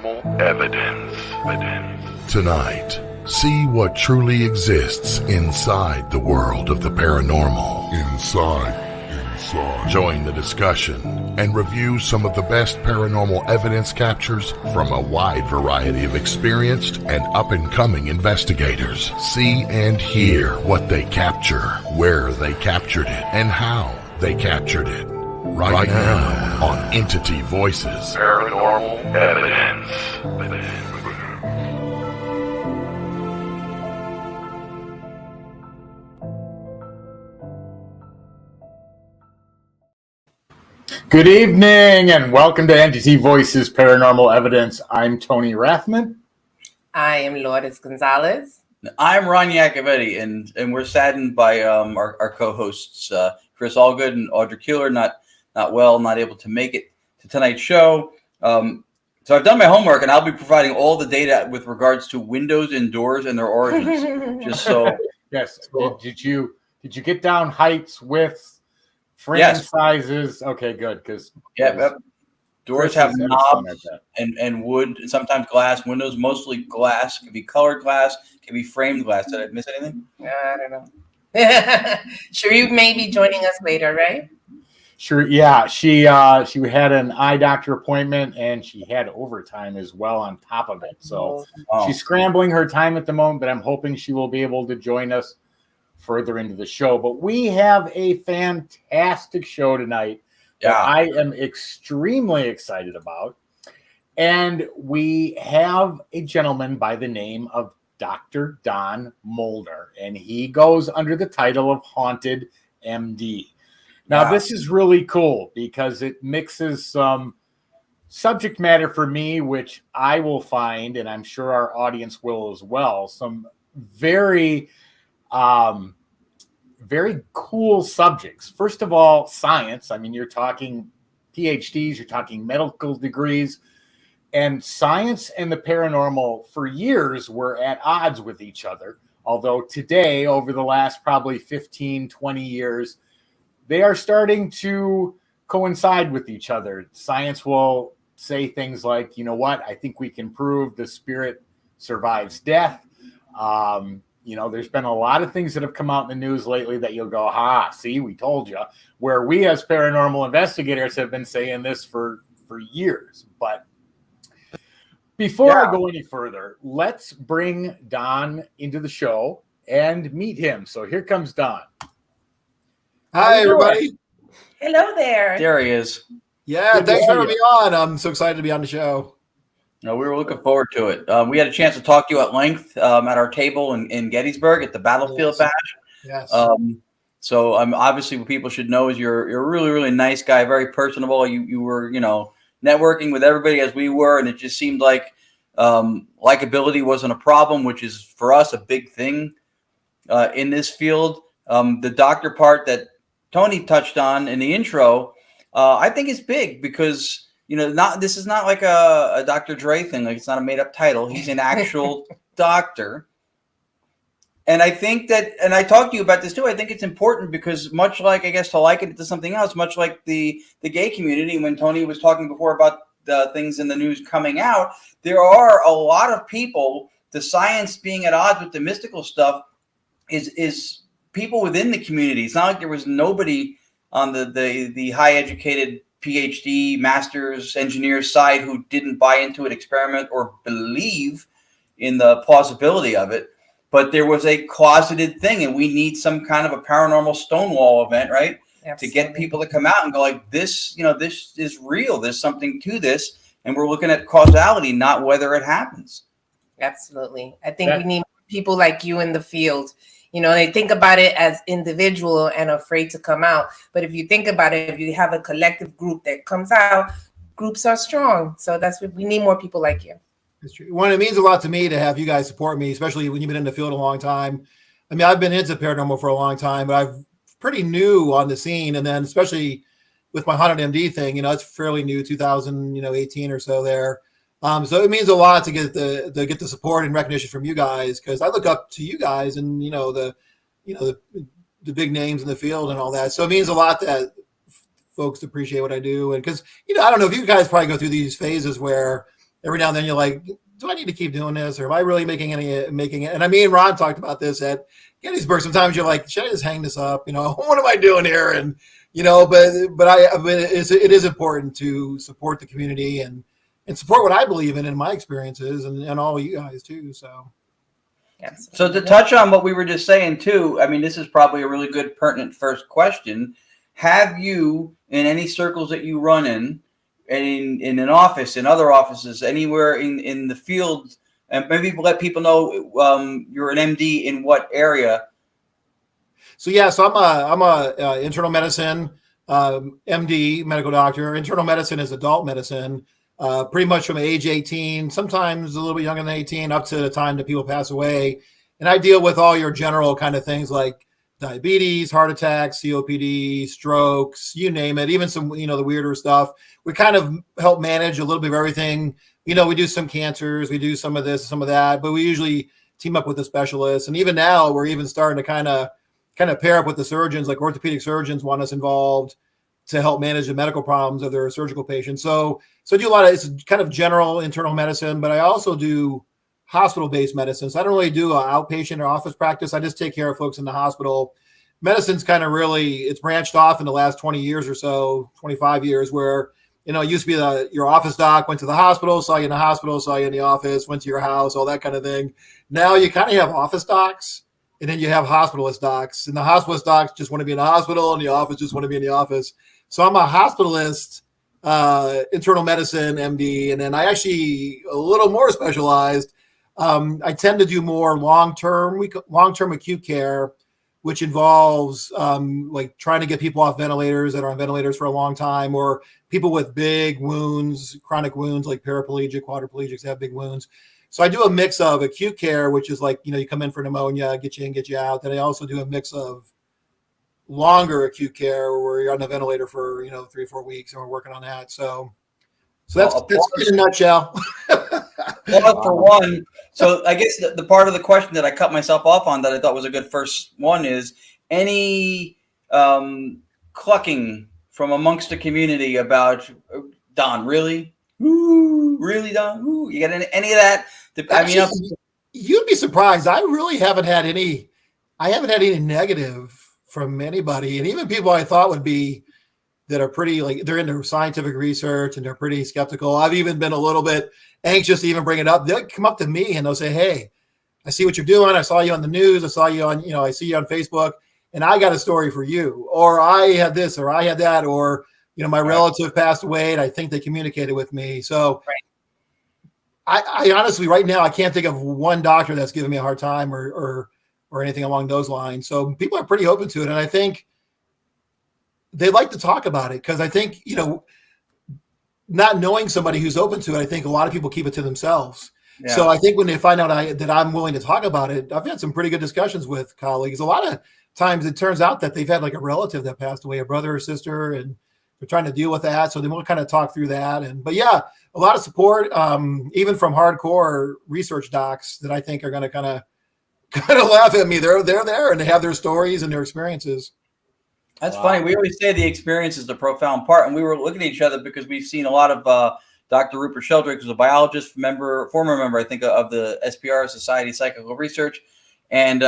Paranormal Evidence. Tonight, see what truly exists inside the world of the paranormal. Inside. Join the discussion and review some of the best paranormal evidence captures from a wide variety of experienced and up-and-coming investigators. See and hear what they capture, where they captured it, and how they captured it. Right now on Entity Voices Paranormal Evidence. Good evening and welcome to Entity Voices Paranormal Evidence. I'm Tony Rathman. I am Lourdes Gonzalez. I'm Ron Yacovetti, and we're saddened by our co-hosts Chris Allgood and Audrey Keeler not well, not able to make it to tonight's show. So I've done my homework, and I'll be providing all the data with regards to windows and doors and their origins. Just so yes, did you get down heights, widths, frame sizes? Okay, good, because doors have knobs and wood, and sometimes glass. Windows mostly glass. Can be colored glass. Can be framed glass. Did I miss anything? I don't know. Sharif may be joining us later, right? Sure. Yeah, she had an eye doctor appointment and she had overtime as well on top of it. So she's scrambling her time at the moment, but I'm hoping she will be able to join us further into the show. But we have a fantastic show tonight that I am extremely excited about. And we have a gentleman by the name of Dr. Don Molnar, and he goes under the title of Haunted M.D. Now, this is really cool because it mixes some subject matter for me, which I will find, and I'm sure our audience will as well, some very, very cool subjects. First of all, science. I mean, you're talking PhDs, you're talking medical degrees, and science and the paranormal for years were at odds with each other. Although today, over the last probably 15, 20 years, they are starting to coincide with each other. Science will say things like, you know what, I think we can prove the spirit survives death. There's been a lot of things that have come out in the news lately that you'll go, see, we told you. Where we as paranormal investigators have been saying this for years. But before I go any further, let's bring Don into the show and meet him. So here comes Don. Hi, everybody. Hello there. There he is. Yeah, thanks for having me on. I'm so excited to be on the show. No, we were looking forward to it. We had a chance to talk to you at length at our table in Gettysburg at the Battlefield Bash. Yes. So obviously what people should know is you're a really, really nice guy, very personable. You were, networking with everybody as we were, and it just seemed like likability wasn't a problem, which is for us a big thing in this field. The doctor part that Tony touched on in the intro, I think is big because, this is not like a Dr. Dre thing. Like, it's not a made up title. He's an actual doctor. And I think that, and I talked to you about this too, I think it's important because much like, I guess, to liken it to something else, much like the gay community, when Tony was talking before about the things in the news coming out, there are a lot of people, the science being at odds with the mystical stuff is people within the community. It's not like there was nobody on the high educated PhD, master's, engineer side who didn't buy into an experiment or believe in the plausibility of it. But there was a closeted thing, and we need some kind of a paranormal Stonewall event, right? Absolutely. To get people to come out and go like, this is real. There's something to this. And we're looking at causality, not whether it happens. Absolutely. I think we need people like you in the field. They think about it as individual and afraid to come out. But if you think about it, if you have a collective group that comes out, groups are strong. So that's what we need, more people like you. That's true. Well, it means a lot to me to have you guys support me, especially when you've been in the field a long time. I mean, I've been into paranormal for a long time, but I'm pretty new on the scene. And then especially with my Haunted M.D. thing, it's fairly new, 2018 or so there. So it means a lot to get the support and recognition from you guys, because I look up to you guys and the big names in the field and all that. So it means a lot that folks appreciate what I do. And because I don't know if you guys probably go through these phases where every now and then you're like, do I need to keep doing this, or am I really making it? And I mean, Ron talked about this at Gettysburg. Sometimes you're like, should I just hang this up? What am I doing here? And but it is important to support the community and support what I believe in my experiences, and all you guys too. So. Yes. So to touch on what we were just saying too, I mean, this is probably a really good, pertinent first question. Have you, in any circles that you run in an office, in other offices, anywhere in the field, and maybe let people know you're an MD in what area? So I'm a internal medicine MD, medical doctor. Internal medicine is adult medicine. Pretty much from age 18, sometimes a little bit younger than 18, up to the time that people pass away. And I deal with all your general kind of things like diabetes, heart attacks, COPD, strokes, you name it, even some, the weirder stuff. We kind of help manage a little bit of everything. We do some cancers, we do some of this, some of that, but we usually team up with a specialist. And even now we're even starting to kind of pair up with the surgeons, like orthopedic surgeons want us involved to help manage the medical problems of their surgical patients. So I do a lot of, it's kind of general internal medicine, but I also do hospital-based medicine. So I don't really do an outpatient or office practice. I just take care of folks in the hospital. Medicine's kind of it's branched off in the last 20 years or so, 25 years, where, it used to be your office doc went to the hospital, saw you in the hospital, saw you in the office, went to your house, all that kind of thing. Now you kind of have office docs, and then you have hospitalist docs, and the hospitalist docs just want to be in the hospital, and the office just want to be in the office. So I'm a hospitalist, internal medicine MD, and then I actually a little more specialized. I tend to do more long-term acute care, which involves like trying to get people off ventilators that are on ventilators for a long time, or people with big wounds, chronic wounds like paraplegic, quadriplegics have big wounds. So I do a mix of acute care, which is like, you come in for pneumonia, get you in, get you out. Then I also do a mix of longer acute care where you're on the ventilator for 3-4 weeks, and we're working on that. So that's in a nutshell. Well, for one, so I guess the part of the question that I cut myself off on that I thought was a good first one is any clucking from amongst the community about Don, really? Ooh, really, Don? Ooh, you got any of that? Actually, you'd be surprised. I really haven't had any. I haven't had any negative from anybody, and even people I thought would be that are pretty, like, they're into scientific research and they're pretty skeptical. I've even been a little bit anxious to even bring it up. They'll come up to me and they'll say, "Hey, I see what you're doing. I saw you on the news. I saw you on, I see you on Facebook, and I got a story for you, or I had this, or I had that, or my relative passed away and I think they communicated with me." So I honestly, right now, I can't think of one doctor that's giving me a hard time or anything along those lines. So people are pretty open to it. And I think they like to talk about it because I think, not knowing somebody who's open to it, I think a lot of people keep it to themselves. Yeah. So I think when they find out that I'm willing to talk about it, I've had some pretty good discussions with colleagues. A lot of times it turns out that they've had like a relative that passed away, a brother or sister, and they're trying to deal with that. So they will kind of talk through that. But yeah, a lot of support, even from hardcore research docs that I think are going to kind of laugh at me. They're there and they have their stories and their experiences. That's funny. We always say the experience is the profound part. And we were looking at each other because we've seen a lot of Dr. Rupert Sheldrake, who's a biologist, former member, I think, of the SPR, Society of Psychical Research. And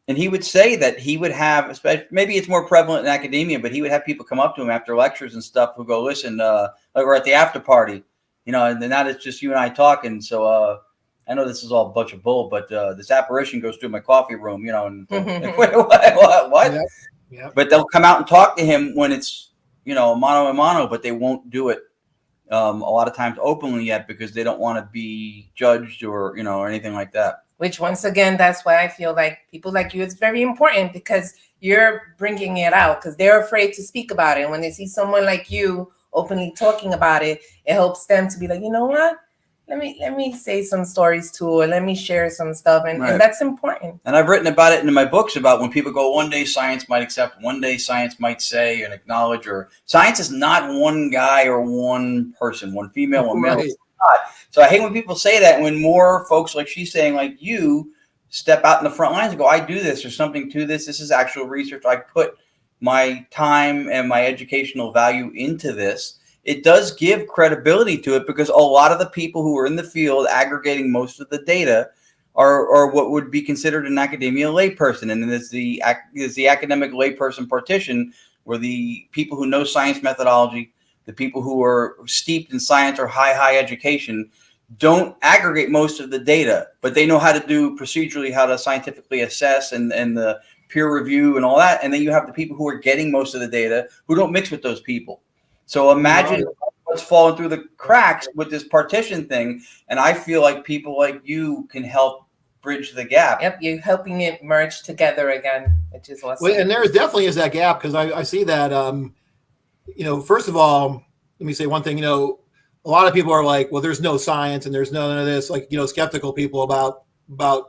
he would say that he would have, especially, maybe it's more prevalent in academia, but he would have people come up to him after lectures and stuff who go, "Listen, like we're at the after party, and then now it's just you and I talking. So I know this is all a bunch of bull, but this apparition goes through my coffee room, and what? Yep. Yep. But they'll come out and talk to him when it's, mano a mano, but they won't do it a lot of times openly yet because they don't want to be judged or anything like that. Which, once again, that's why I feel like people like you, it's very important because you're bringing it out because they're afraid to speak about it. And when they see someone like you openly talking about it, it helps them to be like, you know what? Let me say some stories too, or let me share some stuff. And that's important. And I've written about it in my books about when people go, one day science might accept, one day science might say and acknowledge, or science is not one guy or one person, one female, one male. It's not. So I hate when people say that, when more folks, like she's saying, like you, step out in the front lines and go, I do this, there's something to this. This is actual research. I put my time and my educational value into this. it does give credibility to it, because a lot of the people who are in the field aggregating most of the data are what would be considered an academia layperson. And then there's the academic layperson partition, where the people who know science methodology, the people who are steeped in science or high education, don't aggregate most of the data, but they know how to do procedurally, how to scientifically assess and the peer review and all that. And then you have the people who are getting most of the data who don't mix with those people. So imagine what's falling through the cracks with this partition thing. And I feel like people like you can help bridge the gap. Yep, you're helping it merge together again, which is awesome. Well, and there definitely is that gap, because I see that, first of all, let me say one thing, a lot of people are like, well, there's no science and there's none of this, like, skeptical people about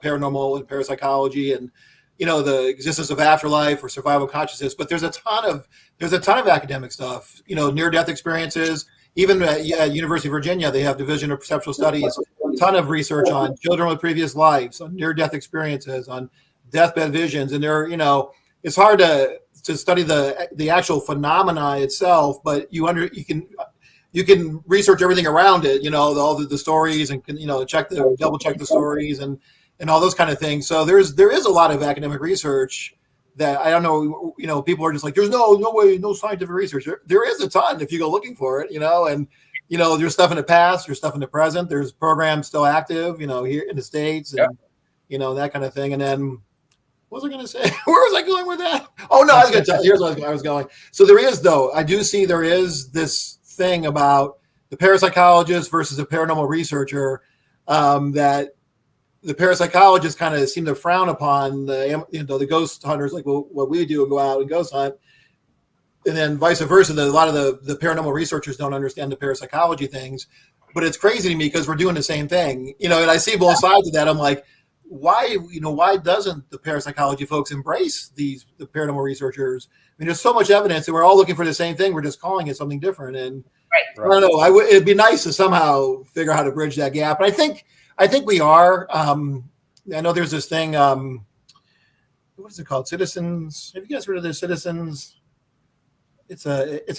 paranormal and parapsychology and, the existence of afterlife or survival consciousness. But there's a ton of academic stuff, near-death experiences. Even at University of Virginia, they have Division of Perceptual Studies, a ton of research on children with previous lives, on near-death experiences, on deathbed visions. And it's hard to study the actual phenomena itself, but you can research everything around it, all the stories, and can, double check the stories and all those kind of things. So there is a lot of academic research that I don't know, people are just like, there's no way, no scientific research. There is a ton if you go looking for it, and, there's stuff in the past, there's stuff in the present, there's programs still active, here in the States and, that kind of thing. And then what was I going to say? Where was I going with that? Oh, no, I was going to tell you. Here's where I was going. So I do see there is this thing about the parapsychologist versus a paranormal researcher, that the parapsychologists kind of seem to frown upon the ghost hunters, like what we do and go out and ghost hunt. And then vice versa, a lot of the paranormal researchers don't understand the parapsychology things. But it's crazy to me because we're doing the same thing, and I see both sides of that. I'm like, why doesn't the parapsychology folks embrace the paranormal researchers? I mean, there's so much evidence and we're all looking for the same thing. We're just calling it something different. And right. I don't know, it'd be nice to somehow figure out how to bridge that gap. And I think we are. I know there's this thing, what is it called? Citizens. Have you guys heard of the Citizens? It's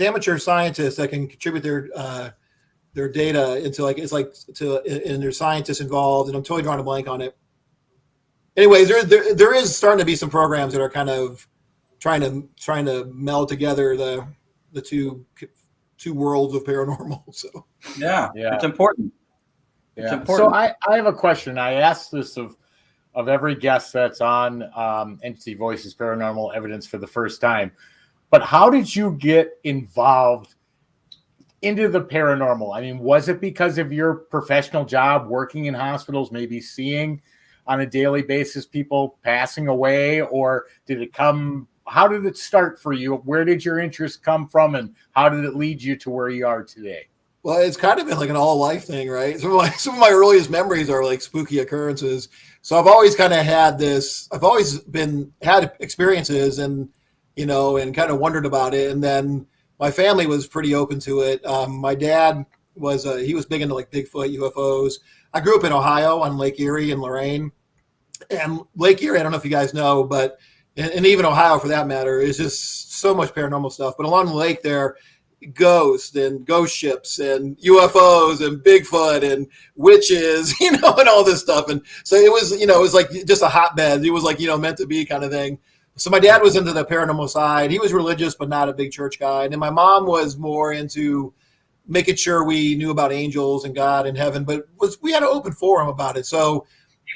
amateur scientists that can contribute their data into and there's scientists involved, and I'm totally drawing a blank on it. Anyways, there is starting to be some programs that are kind of trying to meld together the two worlds of paranormal. So yeah, it's important. Yeah. It's important. So I have a question. I asked this of every guest that's on Entity Voices Paranormal Evidence for the first time. But how did you get involved into the paranormal? I mean, was it because of your professional job working in hospitals, maybe seeing on a daily basis people passing away, or how did it start for you? Where did your interest come from, and how did it lead you to where you are today? Well, it's kind of been like an all life thing, right? Some of my earliest memories are like spooky occurrences. So I've always kind of had had experiences and kind of wondered about it. And then my family was pretty open to it. My dad he was big into like Bigfoot, UFOs. I grew up in Ohio on Lake Erie and Lorain. And Lake Erie, I don't know if you guys know, but and even Ohio for that matter, is just so much paranormal stuff. But along the lake there, ghosts and ghost ships and UFOs and Bigfoot and witches, and all this stuff. And so it was like just a hotbed. It was like, meant to be kind of thing. So my dad was into the paranormal side. He was religious, but not a big church guy. And then my mom was more into making sure we knew about angels and God and heaven, but we had an open forum about it. So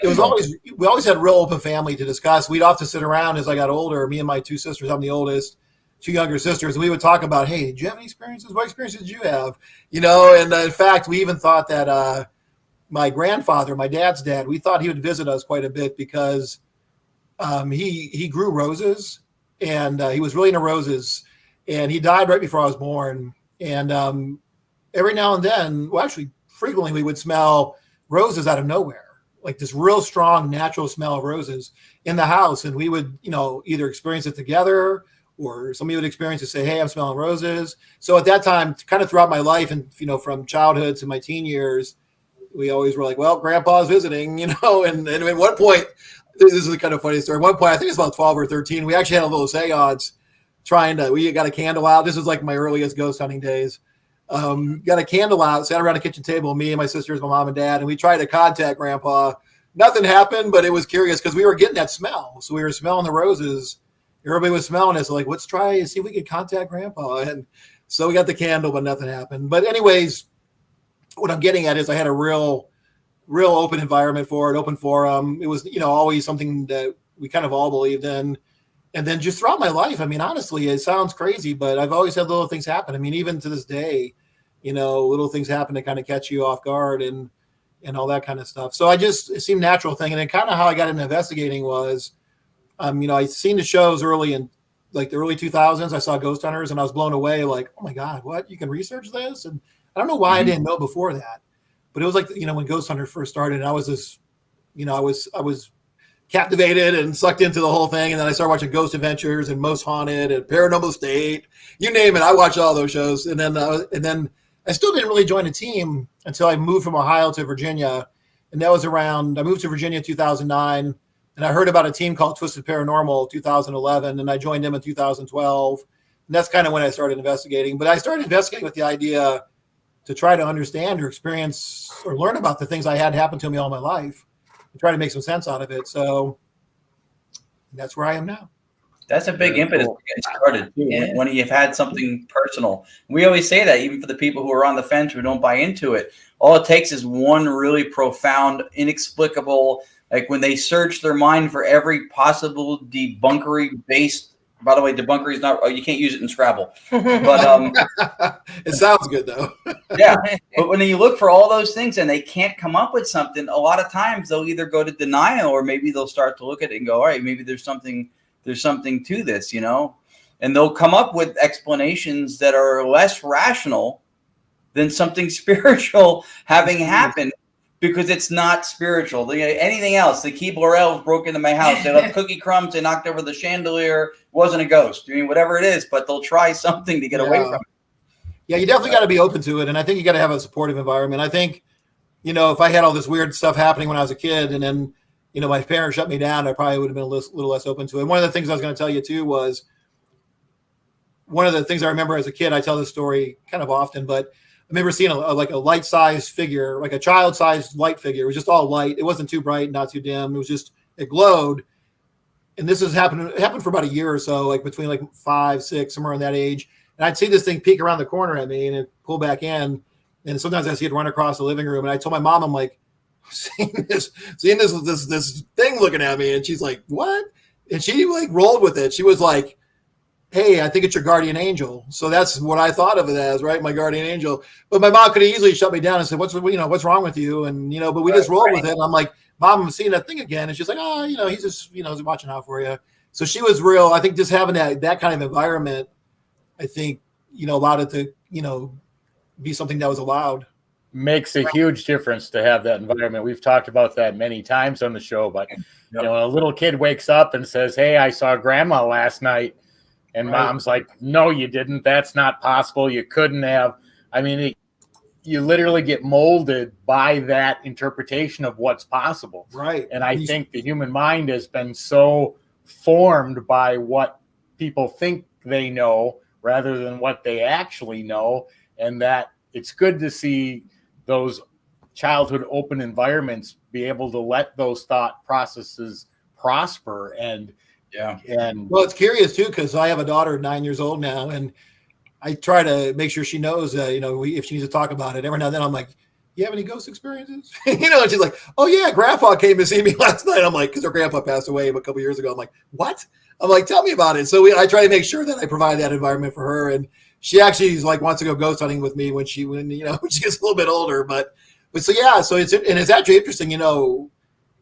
we always had a real open family to discuss. We'd often sit around as I got older, me and my two sisters, I'm the oldest, two younger sisters, and we would talk about, hey, did you have any experiences? What experiences did you have? And in fact, we even thought that my grandfather, my dad's dad, we thought he would visit us quite a bit because he grew roses, and he was really into roses, and he died right before I was born. And every now and then, well, actually frequently, we would smell roses out of nowhere, like this real strong natural smell of roses in the house. And we would, either experience it together, or somebody would experience it, say, hey, I'm smelling roses. So at that time, kind of throughout my life and, from childhood to my teen years, we always were like, well, grandpa's visiting, and at one point, this is a kind of funny story. At one point, I think it's about 12 or 13, we actually had a little seance we got a candle out. This is like my earliest ghost hunting days. got a candle out, sat around a kitchen table, me and my sisters, my mom and dad, and we tried to contact Grandpa. Nothing happened, but it was curious because we were getting that smell. So we were smelling the roses. Everybody was smelling it. So like, let's try and see if we could contact Grandpa. And so we got the candle, but nothing happened. But anyways, what I'm getting at is I had a real open environment for it, open forum. It was, always something that we kind of all believed in. And then just throughout my life, I mean, honestly, it sounds crazy, but I've always had little things happen. I mean, even to this day, little things happen to kind of catch you off guard and all that kind of stuff. So it seemed natural thing. And then kind of how I got into investigating was, I seen the shows early in like the early 2000s. I saw Ghost Hunters and I was blown away. Like, oh my God, what? You can research this? And I don't know why I didn't know before that, but it was like, when Ghost Hunters first started, and I was this, I was captivated and sucked into the whole thing. And then I started watching Ghost Adventures and Most Haunted and Paranormal State, you name it. I watched all those shows. And then I still didn't really join a team until I moved from Ohio to Virginia. And that was I moved to Virginia in 2009. And I heard about a team called Twisted Paranormal 2011. And I joined them in 2012. And that's kind of when I started investigating. But I started investigating with the idea to try to understand or experience or learn about the things I had happen to me all my life and try to make some sense out of it. So that's where I am now. That's a big impetus to get started too. Yeah. When you've had something personal. We always say that, even for the people who are on the fence who don't buy into it. All it takes is one really profound, inexplicable, like when they search their mind for every possible debunkery based. By the way, debunkery is not. You can't use it in Scrabble. But it sounds good though. Yeah, but when you look for all those things and they can't come up with something, a lot of times they'll either go to denial or maybe they'll start to look at it and go, all right, maybe there's something to this, and they'll come up with explanations that are less rational than something spiritual having happened, because it's not spiritual. Anything else, the Keebler elves broke into my house, they left cookie crumbs, they knocked over the chandelier, wasn't a ghost. I mean, whatever it is, but they'll try something to get away from it. Yeah, you definitely got to be open to it, and I think you got to have a supportive environment. I think, if I had all this weird stuff happening when I was a kid, and then my parents shut me down, I probably would have been a little less open to it. And one of the things I was going to tell you too was one of the things I remember as a kid. I tell this story kind of often, but I remember seeing a light-sized figure, like a child-sized light figure. It was just all light. It wasn't too bright, not too dim. It was just, it glowed. And this has happened. It happened for about a year or so, like between like 5, 6, somewhere in that age. And I'd see this thing peek around the corner at me and it pull back in. And sometimes I see it run across the living room. And I told my mom, I'm like, seeing this thing looking at me. And she's like, what? And she like rolled with it. She was like, hey, I think it's your guardian angel. So that's what I thought of it as, right? My guardian angel. But my mom could have easily shut me down and said, what's wrong with you? And, but we just rolled with it. And I'm like, Mom, I'm seeing that thing again. And she's like, oh, he's just, he's watching out for you. So she was real. I think just having that kind of environment, I think, allowed it to, be something that was allowed. Makes a huge difference to have that environment. We've talked about that many times on the show, but when a little kid wakes up and says, hey, I saw grandma last night, and mom's like, no, you didn't. That's not possible. You couldn't have. I mean, you literally get molded by that interpretation of what's possible. Right. And I think the human mind has been so formed by what people think they know rather than what they actually know. And that it's good to see those childhood open environments be able to let those thought processes prosper. And well, it's curious too, because I have a daughter 9 years old now, and I try to make sure she knows, if she needs to talk about it. Every now and then I'm like, you have any ghost experiences? And she's like, oh yeah, grandpa came to see me last night. I'm like, because her grandpa passed away a couple years ago. I'm like, what? I'm like, tell me about it. So I try to make sure that I provide that environment for her. And she actually wants to go ghost hunting with me when she gets a little bit older. But so yeah, so it's actually interesting,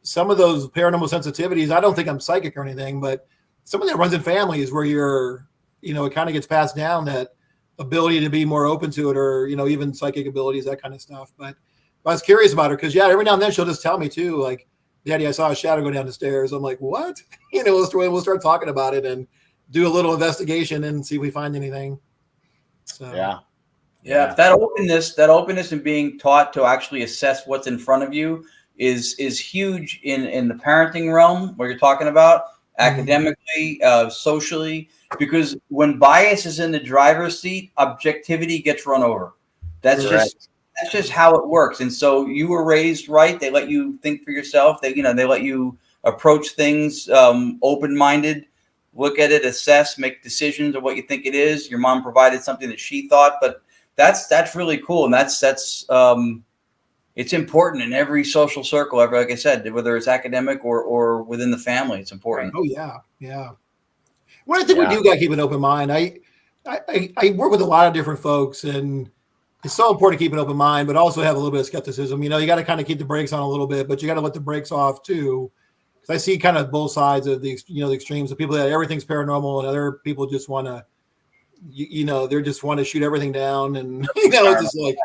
some of those paranormal sensitivities. I don't think I'm psychic or anything, but some of that runs in families where you're, it kind of gets passed down, that ability to be more open to it, or, even psychic abilities, that kind of stuff. But I was curious about her because, every now and then she'll just tell me too, like, Daddy, I saw a shadow go down the stairs. I'm like, what? We'll start talking about it and do a little investigation and see if we find anything. So, yeah. That openness and being taught to actually assess what's in front of you is huge in the parenting realm, where you're talking about academically, socially, because when bias is in the driver's seat, objectivity gets run over. That's just how it works. And so you were raised right. They let you think for yourself. They let you approach things open-minded, look at it, assess, make decisions of what you think it is. Your mom provided something that she thought, but that's really cool. And that's it's important in every social circle, like I said, whether it's academic or within the family, it's important. Oh yeah. Yeah. Well, I think we do got to keep an open mind. I work with a lot of different folks, and it's so important to keep an open mind, but also have a little bit of skepticism. You got to kind of keep the brakes on a little bit, but you got to let the brakes off too. Because I see kind of both sides of the extremes of people that everything's paranormal, and other people just want to, they just want to shoot everything down, and just like.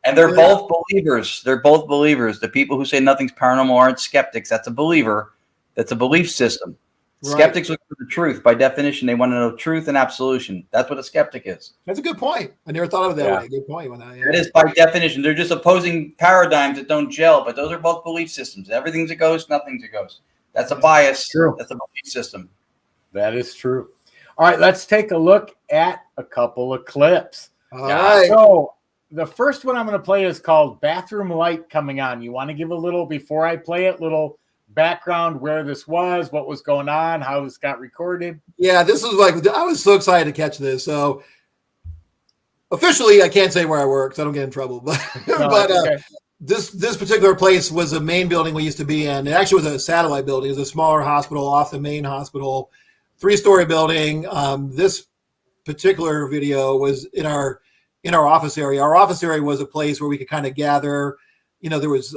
And they're both believers. They're both believers. The people who say nothing's paranormal aren't skeptics. That's a believer. That's a belief system. Right. Skeptics look for the truth. By definition, they want to know truth and absolution. That's what a skeptic is. That's a good point. I never thought of it that way. Good point. It is by definition. They're just opposing paradigms that don't gel, but those are both belief systems. Everything's a ghost, nothing's a ghost. That's a bias. True. That's a belief system. That is true. All right, let's take a look at a couple of clips. All right. So the first one I'm going to play is called Bathroom Light Coming On. You want to give a little, before I play it, little background where this was, what was going on, how this got recorded? Yeah, this was I was so excited to catch this. So officially, I can't say where I work, so I don't get in trouble. But this particular place was a main building we used to be in. It actually was a satellite building. It was a smaller hospital off the main hospital, 3-story building. This particular video was in our office area. Our office area was a place where we could kind of gather. There was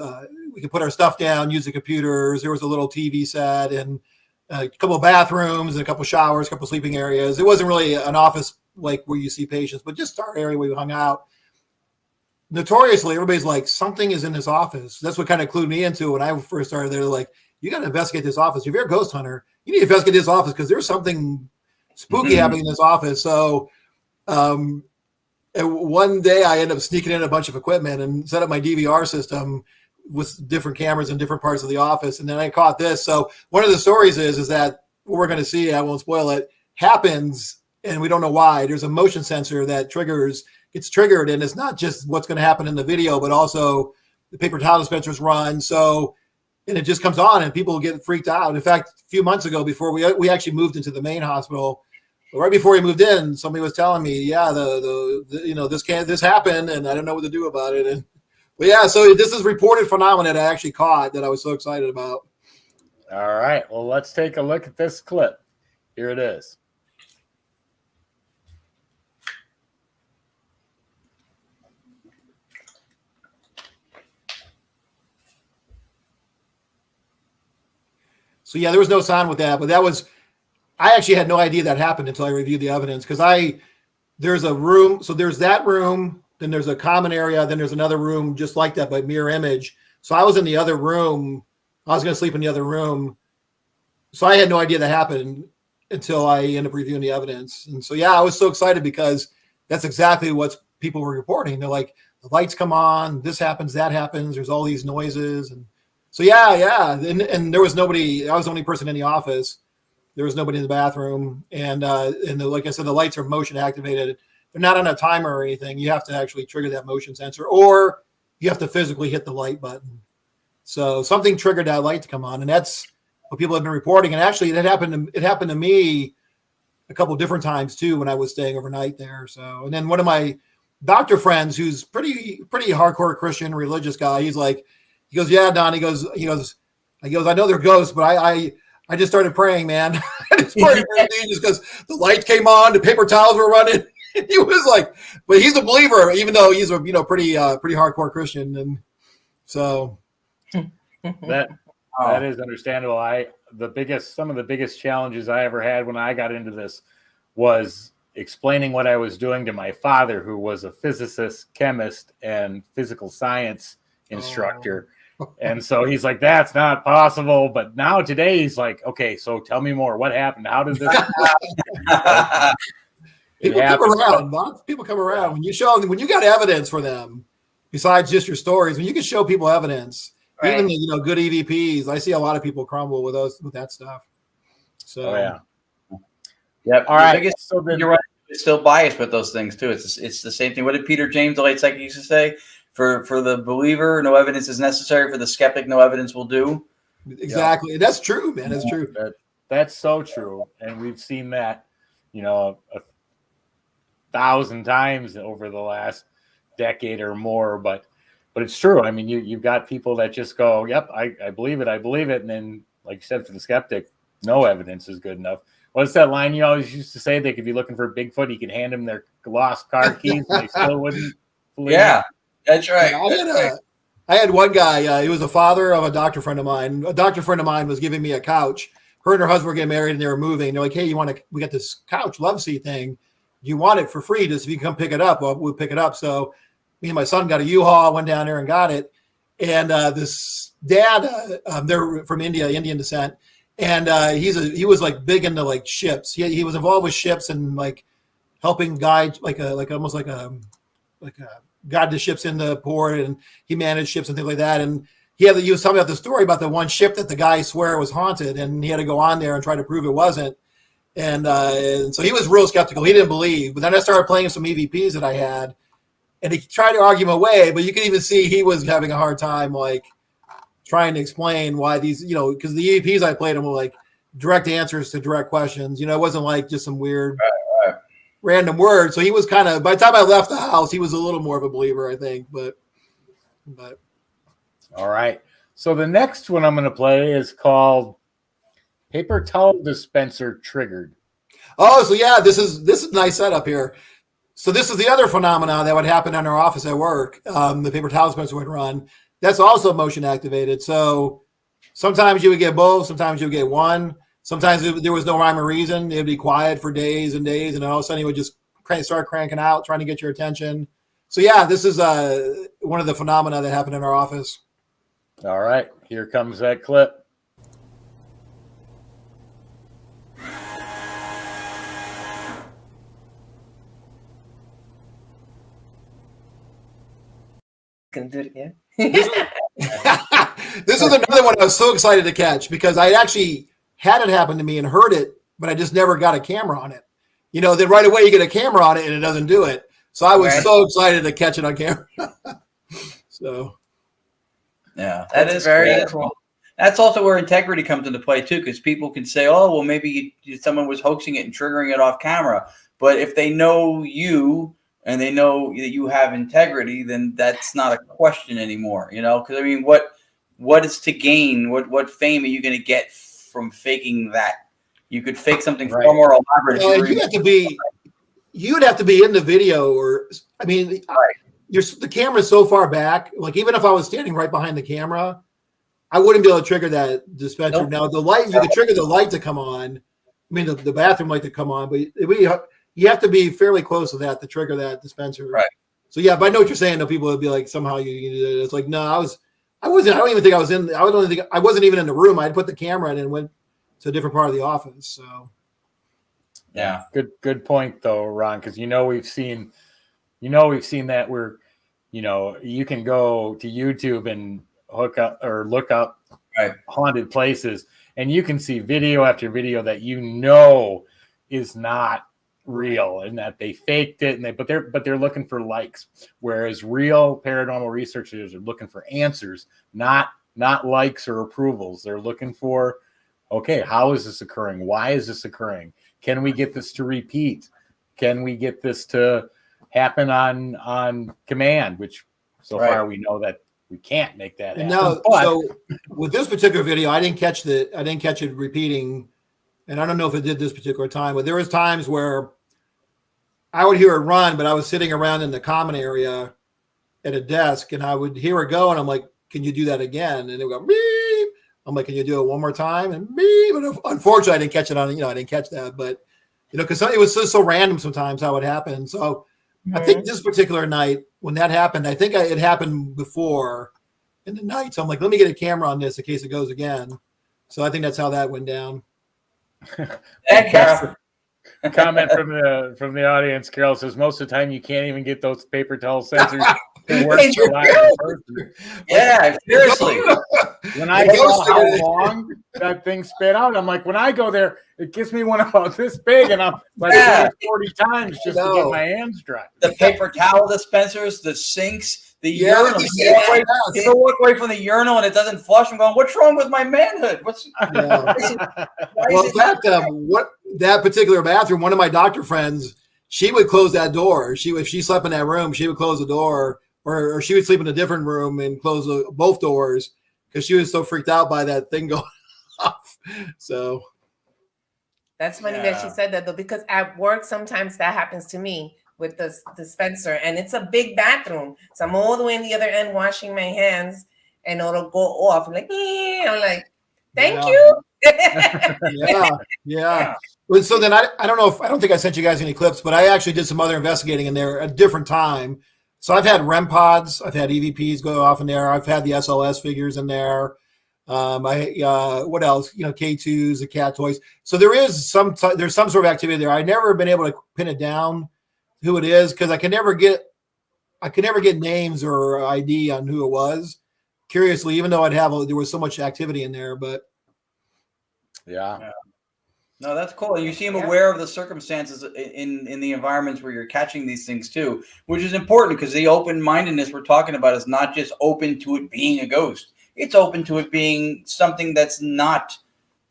we could put our stuff down, use the computers. There was a little TV set and a couple of bathrooms and a couple of showers, a couple of sleeping areas. It wasn't really an office like where you see patients, but just our area where we hung out. Notoriously, everybody's like, something is in this office. That's what kind of clued me into when I first started there. Like, you got to investigate this office. If you're a ghost hunter, you need to investigate this office because there's something spooky happening in this office. So, and one day I ended up sneaking in a bunch of equipment and set up my DVR system with different cameras in different parts of the office. And then I caught this. So one of the stories is that what we're going to see, I won't spoil it, happens and we don't know why. There's a motion sensor that gets triggered. And it's not just what's going to happen in the video, but also the paper towel dispensers run. So, and it just comes on and people get freaked out. In fact, a few months ago, before we actually moved into the main hospital, right before we moved in, somebody was telling me, this happened and I don't know what to do about it. So this is reported phenomenon that I actually caught that I was so excited about. All right. Well, let's take a look at this clip. Here it is. So there was no sound with that, but I actually had no idea that happened until I reviewed the evidence because there's a room. So there's that room, then there's a common area, then there's another room just like that, but mirror image. So I was in the other room. I was going to sleep in the other room. So I had no idea that happened until I ended up reviewing the evidence. And so, I was so excited because that's exactly what people were reporting. They're like, the lights come on, this happens, that happens. There's all these noises. And so, And there was nobody. I was the only person in the office. There was nobody in the bathroom. And like I said, the lights are motion activated. They're not on a timer or anything. You have to actually trigger that motion sensor or you have to physically hit the light button. So something triggered that light to come on. And that's what people have been reporting. And actually it happened to me a couple of different times too, when I was staying overnight there. So, and then one of my doctor friends who's pretty hardcore Christian religious guy. He goes, yeah, Don, he goes, I know they're ghosts, but I just started praying, man. I just started praying just because the light came on, the paper towels were running. He was like, but he's a believer, even though he's a pretty hardcore Christian, and so that is understandable. Some of the biggest challenges I ever had when I got into this was explaining what I was doing to my father, who was a physicist, chemist, and physical science instructor. And so he's like, that's not possible. But now today he's like, okay, so tell me more. What happened? How did this happen? People come around when you got evidence for them, besides just your stories. When you can show people evidence, right. Even good EVPs, I see a lot of people crumble with that stuff. So Yep. All right. So you're right. still biased with those things too. It's the same thing. What did Peter James, the late psychic, used to say? For the believer, no evidence is necessary. For the skeptic, no evidence will do. Exactly. Yeah. That's true, man. That's true. That's so true. And we've seen that, 1,000 times over the last decade or more. But it's true. I mean, you've got people that just go, yep, I believe it. And then, like you said, for the skeptic, no evidence is good enough. What's that line you always used to say? They could be looking for Bigfoot. He could hand them their lost car keys and they still wouldn't believe Yeah, it. that's right. I had one guy, he was a father of a doctor friend of mine. A doctor friend of mine was giving me a couch. Her and her husband were getting married and they were moving. They're like, hey, we got this couch love seat thing. You want it for free? Just if you come pick it up, we'll pick it up. So me and my son got a U-Haul, went down there and got it. And this dad, they're from India, Indian descent. And he was like big into like ships. He was involved with ships and like helping guide, almost like a guide the ships in the port, and he managed ships and things like that. And he was telling me about the story about the one ship that the guy swore was haunted, and he had to go on there and try to prove it wasn't. And so he was real skeptical. He didn't believe. But then I started playing some EVPs that I had, and he tried to argue him away, but you could even see he was having a hard time, like trying to explain why these, because the EVPs I played them were like direct answers to direct questions. It wasn't like just some weird random words. So he was kind of, by the time I left the house, he was a little more of a believer, I think. But all right. So the next one I'm going to play is called Paper Towel Dispenser Triggered. Oh, so yeah, this is a nice setup here. So this is the other phenomenon that would happen in our office at work. The paper towel dispenser would run. That's also motion activated. So sometimes you would get both. Sometimes you would get one. Sometimes there was no rhyme or reason. It would be quiet for days and days, and then all of a sudden it would just start cranking out, trying to get your attention. So yeah, this is one of the phenomena that happened in our office. All right, here comes that clip. Can do it again. This is another one I was so excited to catch because I actually had it happen to me and heard it, but I just never got a camera on it. Then right away you get a camera on it and it doesn't do it. So I was so excited to catch it on camera. So, yeah, that's very cool. That's also where integrity comes into play too, because people can say, "Oh, well, maybe someone was hoaxing it and triggering it off camera." But if they know you and they know that you have integrity, then that's not a question anymore. Because I mean, what is to gain? What fame are you going to get from faking that? You could fake something far more elaborate. You'd have to be in the video, or I mean, the camera's so far back. Like even if I was standing right behind the camera, I wouldn't be able to trigger that dispenser. Nope. Now the light, you could trigger the light to come on. I mean, the bathroom light to come on, but you have to be fairly close to that to trigger that dispenser. Right. So yeah, but I know what you're saying. Though people would be like, somehow it's like, no, I wasn't. I don't even think I was in. I wasn't even in the room. I'd put the camera in and went to a different part of the office. So yeah, good point though, Ron. Because we've seen that where you can go to YouTube and look up haunted places, and you can see video after video that is not real and that they faked it, but they're looking for likes, whereas real paranormal researchers are looking for answers, not likes or approvals. They're looking for, okay, how is this occurring? Why is this occurring? Can we get this to repeat? Can we get this to happen on command? Which so far we know that we can't make that happen. No, so with this particular video, I didn't catch it repeating, and I don't know if it did this particular time, but there was times where I would hear it run, but I was sitting around in the common area at a desk, and I would hear it go, and I'm like, "Can you do that again?" And it would go beep. I'm like, "Can you do it one more time?" And beep. But unfortunately, I didn't catch it on. I didn't catch that, but because it was so random sometimes how it happened. So I think this particular night when that happened, I think it happened before in the night. So I'm like, let me get a camera on this in case it goes again. So I think that's how that went down. Comment from the audience. Carol says most of the time you can't even get those paper towel sensors to work. Yeah, seriously. when I saw how long that thing spit out, I'm like, when I go there, it gives me one about this big, and I'm like 40 times just to get my hands dry. The paper towel dispensers, the sinks, the urinal. People walk away from the urinal and it doesn't flush. I'm going, what's wrong with my manhood? What's that particular bathroom? One of my doctor friends, she would close that door. If she slept in that room, she would close the door, or she would sleep in a different room and close both doors because she was so freaked out by that thing going off. So that's funny that she said that, though, because at work sometimes that happens to me with the dispenser, and it's a big bathroom, so I'm all the way in the other end washing my hands, and it'll go off. I'm like, thank you. Yeah. Well, so then I don't think I sent you guys any clips, but I actually did some other investigating in there at a different time. So I've had REM pods, I've had EVPs go off in there, I've had the SLS figures in there. What else? K2s, the cat toys. So there's some sort of activity there. I've never been able to pin it down who it is because I could never get names or ID on who it was. Curiously, even though there was so much activity in there, but yeah. No, that's cool. And you seem aware of the circumstances in the environments where you're catching these things too, which is important because the open-mindedness we're talking about is not just open to it being a ghost. It's open to it being something that's not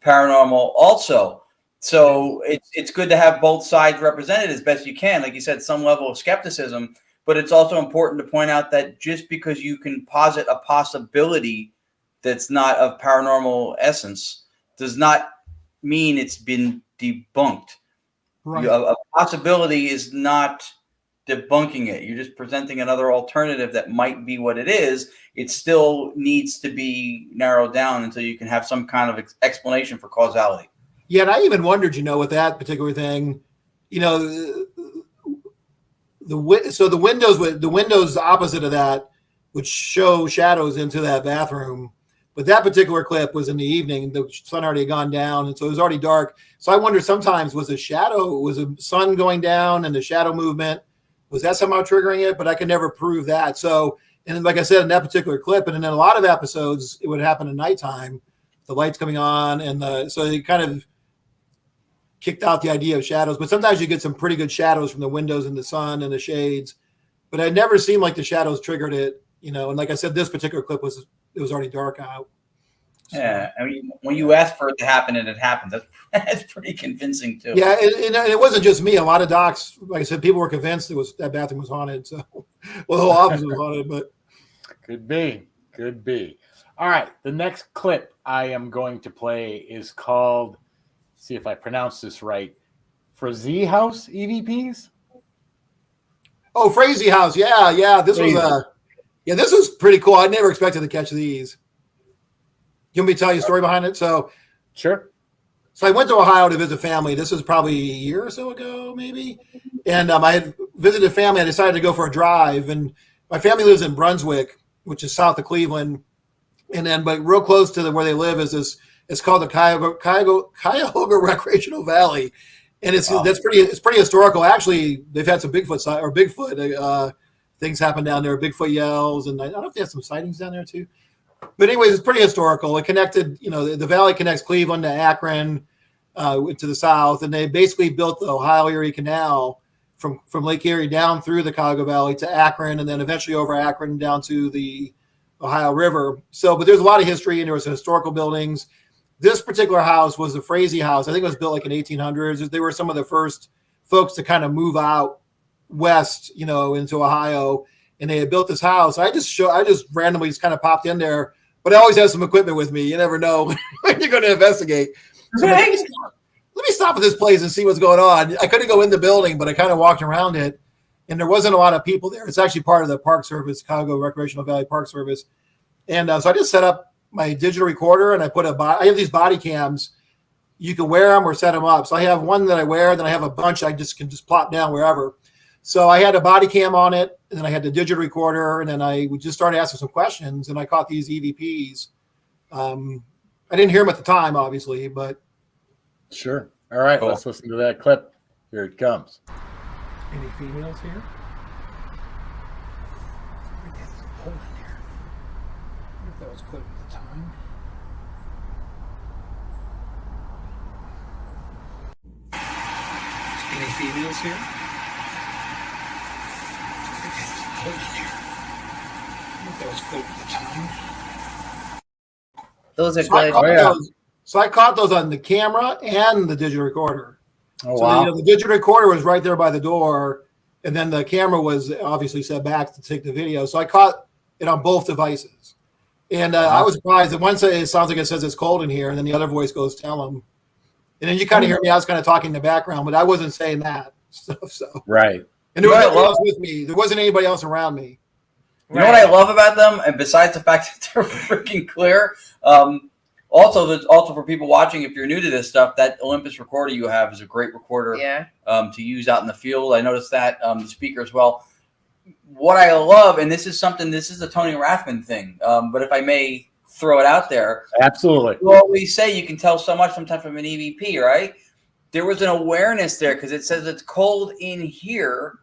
paranormal also. So it's good to have both sides represented as best you can. Like you said, some level of skepticism, but it's also important to point out that just because you can posit a possibility that's not of paranormal essence does not mean it's been debunked. Right. A possibility is not debunking it. You're just presenting another alternative that might be what it is. It still needs to be narrowed down until you can have some kind of explanation for causality. Yeah, and I even wondered, with that particular thing, the windows opposite of that would show shadows into that bathroom. But that particular clip was in the evening. The sun already had gone down, and so it was already dark. So I wonder sometimes was a sun going down and the shadow movement, was that somehow triggering it? But I could never prove that. So, and like I said, in that particular clip, and in a lot of episodes, it would happen at nighttime, the lights coming on, and so it kind of kicked out the idea of shadows. But sometimes you get some pretty good shadows from the windows and the sun and the shades. But it never seemed like the shadows triggered it, And like I said, this particular clip was already dark out. So. Yeah, I mean, when you ask for it to happen and it happens, that's pretty convincing too. Yeah, and it wasn't just me. A lot of docs, like I said, people were convinced that bathroom was haunted. So, well, the whole office was haunted, but could be. All right, the next clip I am going to play is called, see if I pronounce this right, Frazee House EVPs. Oh, Frazee House, yeah. This was pretty cool. I never expected to catch these. You want me to tell you a story behind it? So, sure. So I went to Ohio to visit family. This was probably a year or so ago, maybe. And I had visited family. I decided to go for a drive. And my family lives in Brunswick, which is south of Cleveland. But real close to where they live is this. It's called the Cuyahoga Recreational Valley, and it's pretty historical. Actually, they've had some Bigfoot things happen down there. Bigfoot yells, and I don't know if they have some sightings down there too. But anyways, it's pretty historical. It connected, the valley connects Cleveland to Akron, to the south, and they basically built the Ohio Erie Canal from Lake Erie down through the Cuyahoga Valley to Akron, and then eventually over Akron down to the Ohio River. So, but there's a lot of history, and there was historical buildings. This particular house was the Frazee House. I think it was built like in 1800s. They were some of the first folks to kind of move out west, into Ohio. And they had built this house. I just randomly just kind of popped in there, but I always have some equipment with me. You never know when you're going to investigate. So let me stop at this place and see what's going on. I couldn't go in the building, but I kind of walked around it, and there wasn't a lot of people there. It's actually part of the Park Service, Cuyahoga Recreational Valley Park Service. And so I just set up my digital recorder, and I have these body cams. You can wear them or set them up. So I have one that I wear, then I have a bunch I can just plop down wherever. So I had a body cam on it, and then I had the digital recorder, and then I would just start asking some questions, and I caught these EVPs. I didn't hear them at the time, obviously, but. Sure. All right, cool. Let's listen to that clip. Here it comes. Any females here? If that was put at the time. females here? That was quote at the time. Those are So I good. caught yeah. those. So I caught those on the camera and the digital recorder. Oh, So wow. the digital recorder was right there by the door, and then the camera was obviously set back to take the video. So I caught it on both devices, and I was surprised that one says it sounds like it says it's cold in here, and then the other voice goes, "Tell them." And then you kind of hear me. I was kind of talking in the background, but I wasn't saying that stuff. So Right. and there was nobody else with me. There wasn't anybody else around me. You know what I love about them, and besides the fact that they're freaking clear, also for people watching, if you're new to this stuff, that Olympus recorder you have is a great recorder to use out in the field. I noticed that the speaker as well. What I love, and this is a Tony Rathman thing, but if I may throw it out there, Absolutely. you always say you can tell so much sometimes from an EVP, right? There was an awareness there because it says it's cold in here.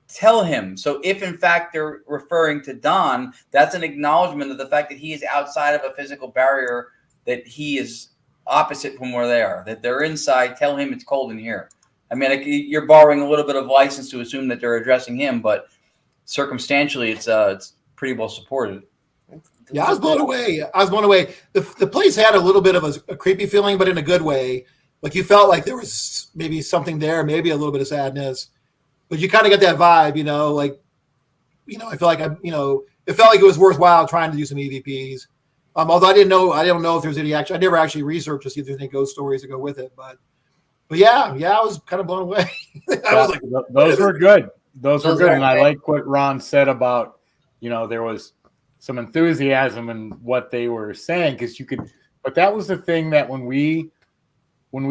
Tell him. So if in fact they're referring to Don, that's an acknowledgement of the fact that he is outside of a physical barrier, that he is opposite from where they are, that they're inside. Tell him it's cold in here. I mean, you're borrowing a little bit of license to assume that they're addressing him, but circumstantially, it's pretty well supported. Yeah, I was blown away. The place had a little bit of a creepy feeling, but in a good way. Like you felt like there was maybe something there, maybe a little bit of sadness. But you kind of get that vibe, I feel like it felt like it was worthwhile trying to do some EVPs. Although I don't know if there's any I never actually researched to see if there's any ghost stories to go with it. But yeah, I was kind of blown away. I was like, those were good. Those were good. And I great. like what Ron said about, there was some enthusiasm in what they were saying, but that was the thing that when we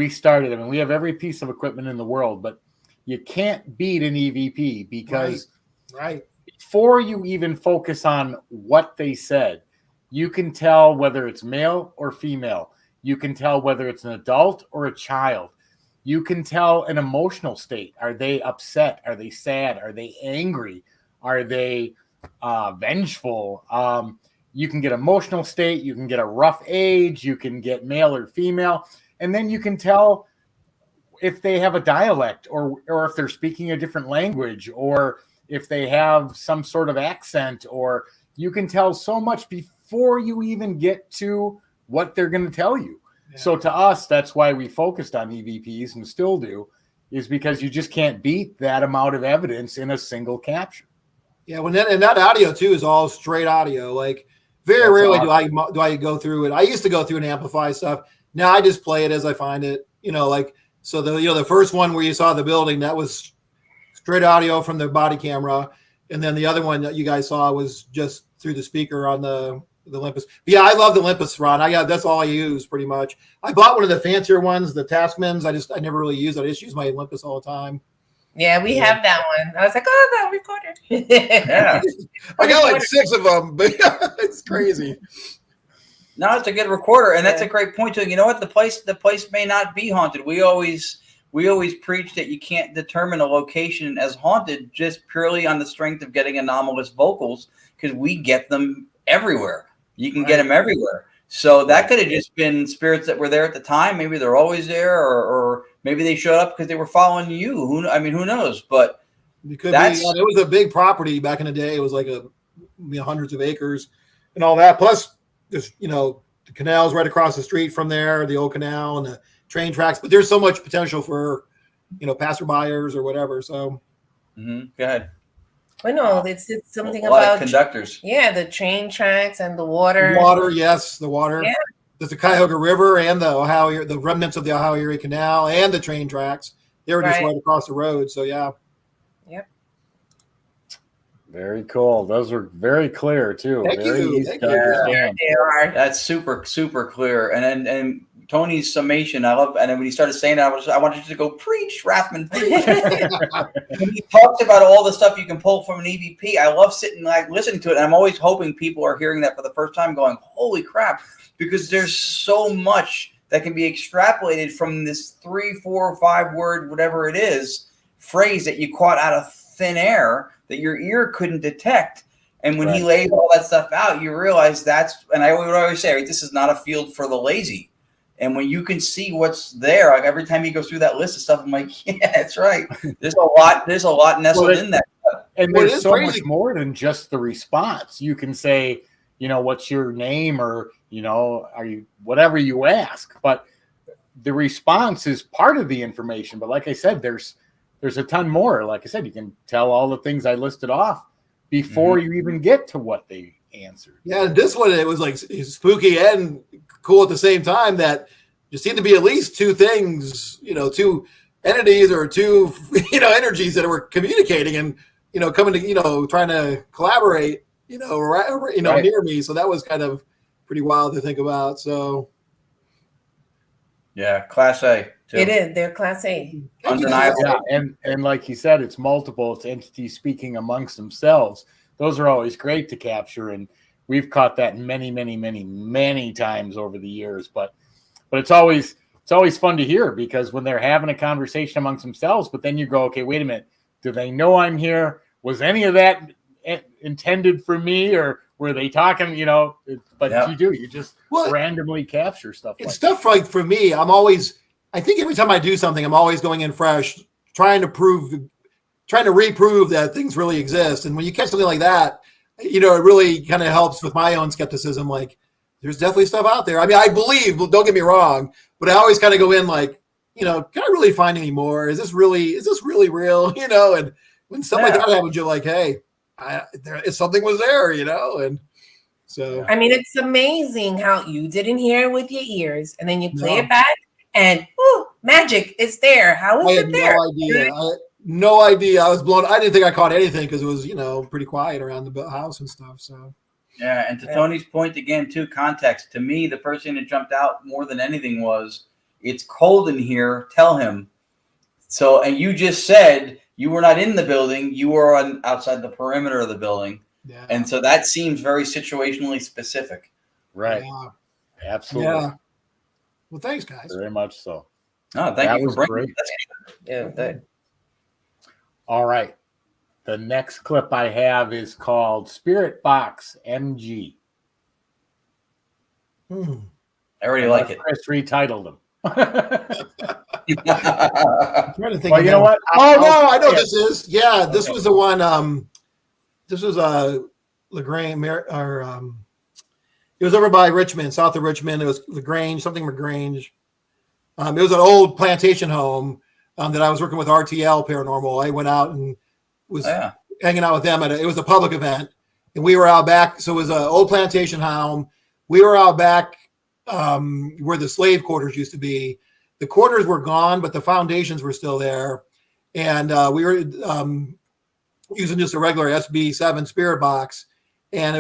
started, I mean, we have every piece of equipment in the world, but you can't beat an EVP because right. Before you even focus on what they said, you can tell whether it's male or female. You can tell whether it's an adult or a child. You can tell an emotional state. Are they upset? Are they sad? Are they angry? Are they vengeful? You can get emotional state. You can get a rough age. You can get male or female. And then you can tell if they have a dialect or if they're speaking a different language or if they have some sort of accent, or you can tell so much before you even get to what they're going to tell you. Yeah. So to us, that's why we focused on EVPs and still do, is because you just can't beat that amount of evidence in a single capture. Yeah, and that audio too is all straight audio. Like very rarely do I go through it. I used to go through and amplify stuff. Now I just play it as I find it. So the first one where you saw the building, that was straight audio from the body camera, and then the other one that you guys saw was just through the speaker on the Olympus. But yeah, I love the Olympus, Ron. That's all I use pretty much. I bought one of the fancier ones, the Taskmans. I never really use it. I just use my Olympus all the time. Yeah, we have that one. I was like, oh, that recorder. Yeah, I got like 6 of them, but it's crazy. No, it's a good recorder, and that's a great point too. You know what? The place may not be haunted. We always preach that you can't determine a location as haunted just purely on the strength of getting anomalous vocals, because we get them everywhere. You can get them everywhere. So that could have just been spirits that were there at the time. Maybe they're always there, or maybe they showed up because they were following you. Who knows? But it was a big property back in the day. It was like hundreds of acres and all that. Plus, there's the canal's right across the street from there, the old canal and the train tracks. But there's so much potential for passerbyers or whatever. So go ahead. Well, no, it's something a lot about of conductors. Yeah, the train tracks and the water. Yes, the water. Yeah. There's the Cuyahoga River and the remnants of the Ohio Erie Canal and the train tracks. They were just right across the road. So yeah. Yep. Very cool. Those were very clear too. Thank you. Easy to understand. They are. That's super, super clear. And Tony's summation, I love. And then when he started saying that, I wanted you to go preach, Rathman. Preach. When he talks about all the stuff you can pull from an EVP, I love sitting listening to it. And I'm always hoping people are hearing that for the first time, going, "Holy crap!" Because there's so much that can be extrapolated from this 3, 4, 5 word, whatever it is, phrase that you caught out of thin air that your ear couldn't detect. And when he lays all that stuff out, you realize and I would always say, right, this is not a field for the lazy. And when you can see what's there, like every time he goes through that list of stuff, I'm like, yeah, that's right. There's a lot nestled in that. And there's so much more than just the response. You can say, what's your name, or, are you, whatever you ask. But the response is part of the information. But like I said, there's a ton more. Like I said, you can tell all the things I listed off before you even get to what they answered. Yeah, this one, it was like spooky and cool at the same time, that there seemed to be at least two things, two entities or two, energies that were communicating and, coming to, trying to collaborate, right. Near me. So that was kind of pretty wild to think about. So. Yeah, Class A. Too. It is. They're Class A. Undeniable. Yeah, and like you said, it's multiple. It's entities speaking amongst themselves. Those are always great to capture, and we've caught that many, many, many, many times over the years. But it's always fun to hear, because when they're having a conversation amongst themselves, but then you go, okay, wait a minute, do they know I'm here? Was any of that intended for me, or were they talking? But you just randomly capture stuff. It's stuff like, for me, I think every time I do something, I'm always going in fresh, trying to reprove that things really exist. And when you catch something like that, it really kind of helps with my own skepticism. Like, there's definitely stuff out there. I mean, I believe, don't get me wrong, but I always kind of go in like, can I really find any more? Is this really real? And when stuff like that happens, you're like, hey, something was there, and so. I mean, it's amazing how you didn't hear it with your ears, and then you play it back, and magic, it's there. How is it there? No idea. I was blown. I didn't think I caught anything because it was, pretty quiet around the house and stuff. So. Yeah, and to Tony's point again, too, context. To me, the first thing that jumped out more than anything was, it's cold in here. Tell him. So, and you just said you were not in the building. You were outside the perimeter of the building. Yeah. And so that seems very situationally specific. Right. Yeah. Absolutely. Yeah. Well, thanks, guys. Very much so. Oh, thank you for bringing it. Yeah, all right. The next clip I have is called Spirit Box MG. I already like it. Chris retitled them. I'm trying to think. Well, you know what? I know this is. Yeah, this was the one. This was LaGrange, or it was over by Richmond, south of Richmond. It was LaGrange, something LaGrange. It was an old plantation home that I was working with RTL Paranormal. I went out and was hanging out with them it was a public event, and we were out back. So it was an old plantation home. We were out back where the slave quarters used to be. The quarters were gone, but the foundations were still there. And we were using just a regular SB7 spirit box. And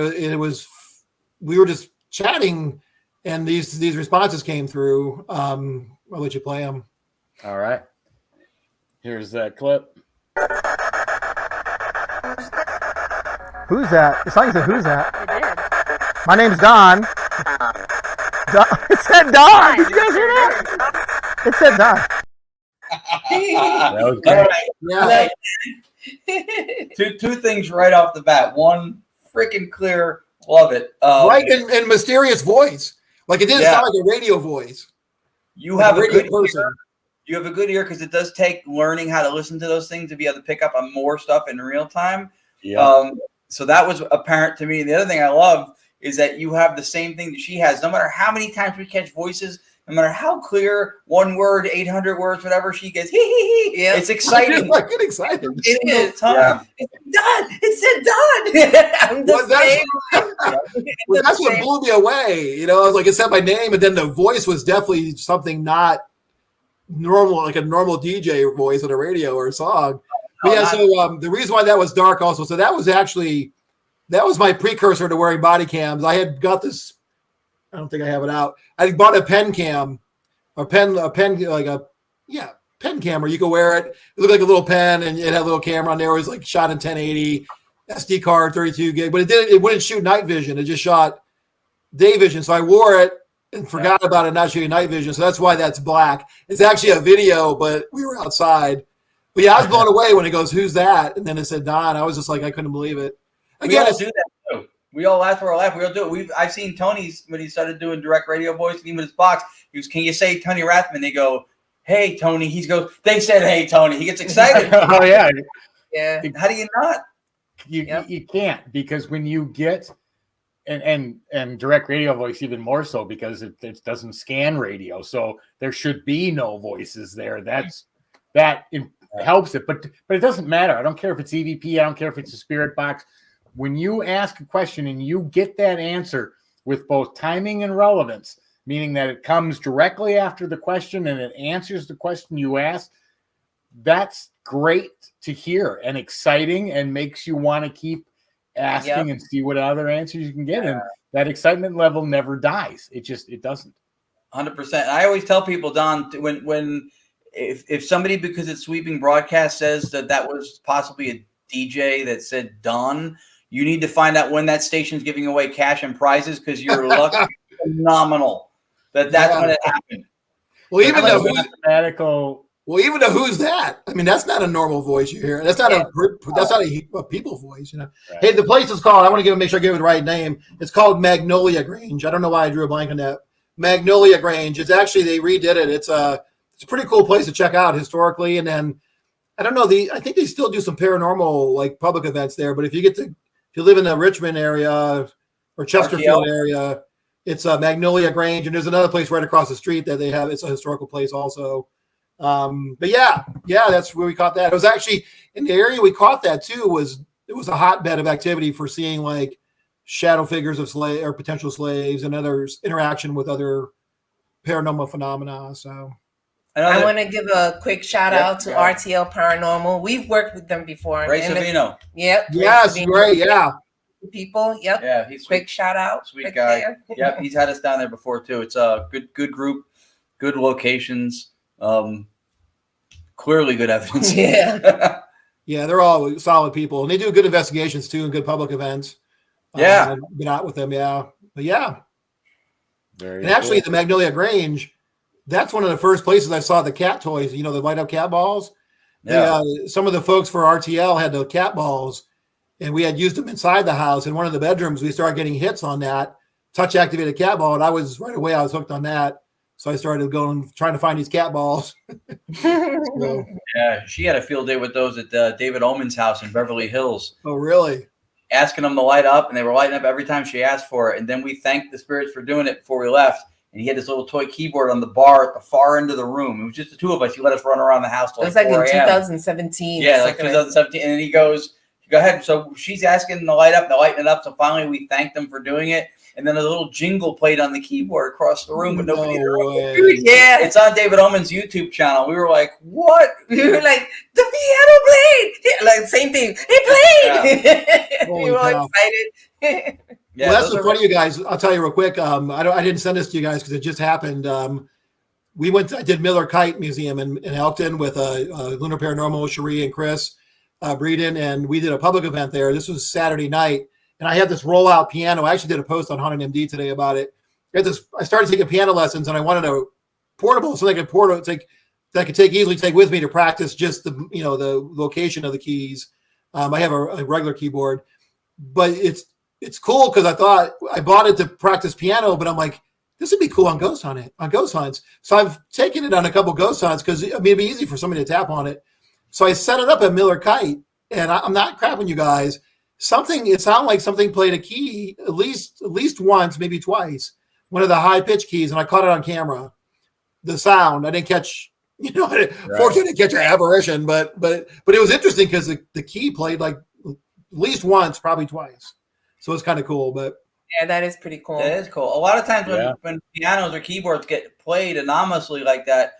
we were just chatting, and these responses came through. I'll let you play them. All right. Here's that clip. Who's that? It's like, who's that? It did. My name's Don. It said Don. Did you guys hear that? It said Don. That was good. Yeah. Two things right off the bat. One, freaking clear. Love it. Right, and mysterious voice. Like, it didn't sound like a radio voice. You have a good ear. You have a good ear, because it does take learning how to listen to those things to be able to pick up on more stuff in real time. Yeah. So that was apparent to me. The other thing I love is that you have the same thing that she has. No matter how many times we catch voices, no matter how clear, 1 word, 800 words, whatever, she gets, yeah. It's exciting. I get excited. It is. Yeah. It's done. It said done. I'm the same. That's what blew me away. I was like, it said my name, and then the voice was definitely something not normal, like a normal DJ voice on a radio or a song. So the reason why that was dark also, so that was my precursor to wearing body cams. I had got this, I don't think I have it out. I bought a pen cam, pen camera. You could wear it. It looked like a little pen, and it had a little camera on there. It was like shot in 1080, SD card, 32 gig, but it wouldn't shoot night vision. It just shot day vision. So I wore it and forgot about it not shooting night vision. So that's why that's black. It's actually a video, but we were outside. But yeah, I was blown away when it goes, "Who's that?" And then it said Don. I was just like, I couldn't believe it. Again, we all do that too. We all laugh for our laugh. We all do it. I've seen Tony's when he started doing direct radio voice, and even his box. He goes, "Can you say Tony Rathman?" They go, "Hey Tony." He goes, "They said, hey Tony." He gets excited. Oh yeah, Yeah. How do you not? you can't, because when you get and direct radio voice even more so, because it doesn't scan radio, so there should be no voices there. That helps it, but it doesn't matter. I don't care if it's EVP. I don't care if it's a spirit box. When you ask a question and you get that answer with both timing and relevance, meaning that it comes directly after the question and it answers the question you asked, that's great to hear and exciting and makes you want to keep asking and see what other answers you can get. And that excitement level never dies. It doesn't. 100%. I always tell people, Don, if somebody, because it's sweeping broadcast, says that was possibly a DJ that said Don, you need to find out when that station's giving away cash and prizes, because your luck is phenomenal. That's when it happened. Well, even though who's that? I mean, that's not a normal voice you hear. That's not a people voice, you know. Right. Hey, the place is called, I want to make sure I give it the right name. It's called Magnolia Grange. I don't know why I drew a blank on that. Magnolia Grange. It's actually, they redid it. It's a pretty cool place to check out historically. And then I don't know, I think they still do some paranormal like public events there. But if you live in the Richmond area or Chesterfield area, it's Magnolia Grange, and there's another place right across the street that they have. It's a historical place also. But yeah, that's where we caught that. It was actually in the area we caught that too. It was a hotbed of activity for seeing like shadow figures of slave or potential slaves and others interaction with other paranormal phenomena. So I want to give a quick shout out to RTL Paranormal. We've worked with them before. Ray Savino. Yep. Yes, great. Yeah. People. Yep. Yeah, he's quick shout out. Sweet guy. Yep, he's had us down there before too. It's a good group, good locations. Clearly good evidence. Yeah. Yeah, they're all solid people, and they do good investigations too and good public events. Yeah. I've been out with them. Yeah. But yeah. Very and actually, cool. the Magnolia Grange, that's one of the first places I saw the cat toys, you know, the light up cat balls. Yeah. Some of the folks for RTL had the cat balls, and we had used them inside the house. In one of the bedrooms, we started getting hits on that touch activated cat ball. And I was hooked on that. So I started trying to find these cat balls. So, yeah, she had a field day with those at David Oman's house in Beverly Hills. Oh, really? Asking them to light up, and they were lighting up every time she asked for it. And then we thanked the spirits for doing it before we left. And he had this little toy keyboard on the bar at the far end of the room. It was just the two of us. He let us run around the house till it was like in 4 a.m. 2017. Yeah, like 2017. And then he goes, "Go ahead." So she's asking them to light up, and they're lighting it up. So finally we thanked them for doing it. And then a little jingle played on the keyboard across the room, but nobody heard. Yeah. It's on David Oman's YouTube channel. We were like, what? We were like, the piano played. Yeah, like, same thing. It played. We were all excited. Yeah, well, that's so funny, you guys. I'll tell you real quick. I didn't send this to you guys because it just happened. I did Miller Kite Museum in Elkton with Lunar Paranormal, Cherie and Chris Breeden, and we did a public event there. This was Saturday night. And I had this rollout piano. I actually did a post on Haunted M.D. today about it. I started taking piano lessons, and I wanted a portable, so I could easily take with me to practice just the location of the keys. I have a regular keyboard, but it's cool because I thought I bought it to practice piano, but I'm like, this would be cool on ghost hunts. So I've taken it on a couple ghost hunts because it'd be easy for somebody to tap on it. So I set it up at Miller Kite, and I'm not crapping you guys. It sounded like something played a key at least once, maybe twice, one of the high pitch keys, and I caught it on camera. The sound, I didn't catch, fortunately I didn't catch an apparition, but it was interesting because the key played like at least once, probably twice. So it's kind of cool, but yeah, that is pretty cool. That is cool. A lot of times when pianos or keyboards get played anonymously like that,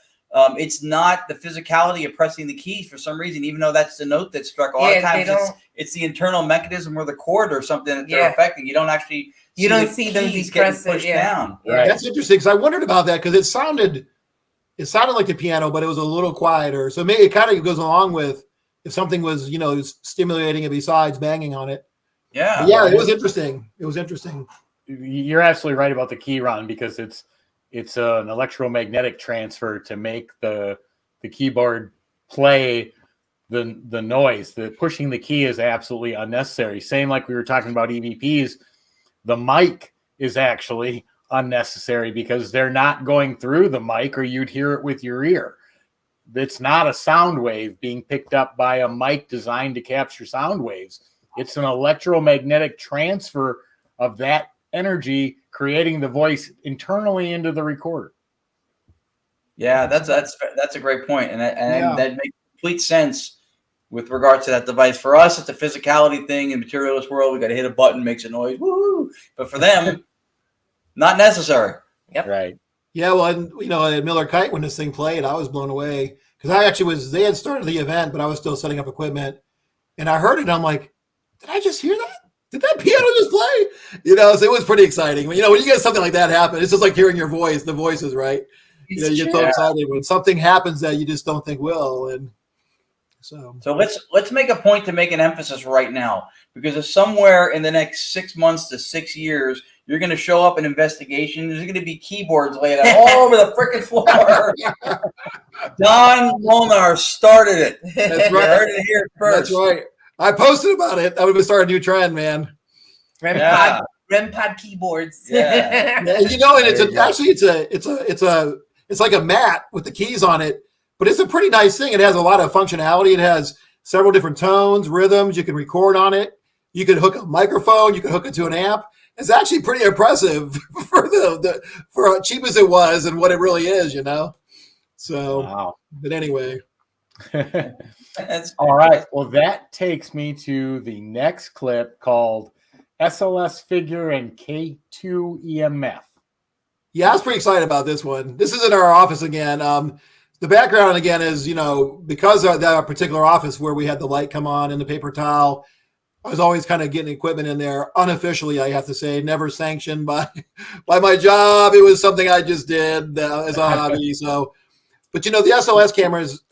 it's not the physicality of pressing the keys for some reason, even though that's the note that's struck. A lot of times it's the internal mechanism or the chord or something that they're affecting. You don't actually see them getting pushed down. Right. That's interesting because I wondered about that because it sounded like a piano, but it was a little quieter. So maybe it kind of goes along with if something was, stimulating it besides banging on it. Yeah. But yeah, it was interesting. You're absolutely right about the key, Ron, because it's an electromagnetic transfer to make the keyboard play the noise. The pushing the key is absolutely unnecessary. Same like we were talking about EVPs. The mic is actually unnecessary because they're not going through the mic, or you'd hear it with your ear. It's not a sound wave being picked up by a mic designed to capture sound waves. It's an electromagnetic transfer of that energy, creating the voice internally into the recorder. Yeah, that's a great point, and Yeah. that makes complete sense with regard to that device. For us, it's a physicality thing. In the materialist world, we got to hit a button, makes a noise, woohoo! But for them, not necessary. Yep. Right. Yeah, well, and, you know, at Miller Kite, when this thing played, I was blown away because I actually they had started the event, but I was still setting up equipment, and I heard it, and I'm like, did I just hear that? Did that piano just play? You know, so it was pretty exciting. You know, when you get something like that happen, it's just like hearing your voice, the voices, right? You know, you get so excited when something happens that you just don't think will. And so let's make a point to make an emphasis right now, because if somewhere in the next 6 months to 6 years, you're going to show up in investigation, there's going to be keyboards laid out all over the freaking floor. Don Molnar started it. That's right. You heard it here first. That's right. I posted about it. I would start a new trend, man. REM pod keyboards. Yeah. And you know, and it's like a mat with the keys on it, but it's a pretty nice thing. It has a lot of functionality. It has several different tones, rhythms. You can record on it. You can hook a microphone. You can hook it to an amp. It's actually pretty impressive for for how cheap as it was and what it really is, you know. So, Wow. But anyway. All right. Well, that takes me to the next clip called SLS Figure and K2 EMF. Yeah, I was pretty excited about this one. This is in our office again. The background again is, you know, because of that particular office where we had the light come on and the paper towel, I was always kind of getting equipment in there unofficially, I have to say, never sanctioned by my job. It was something I just did as a hobby. So, but you know, the SLS cameras.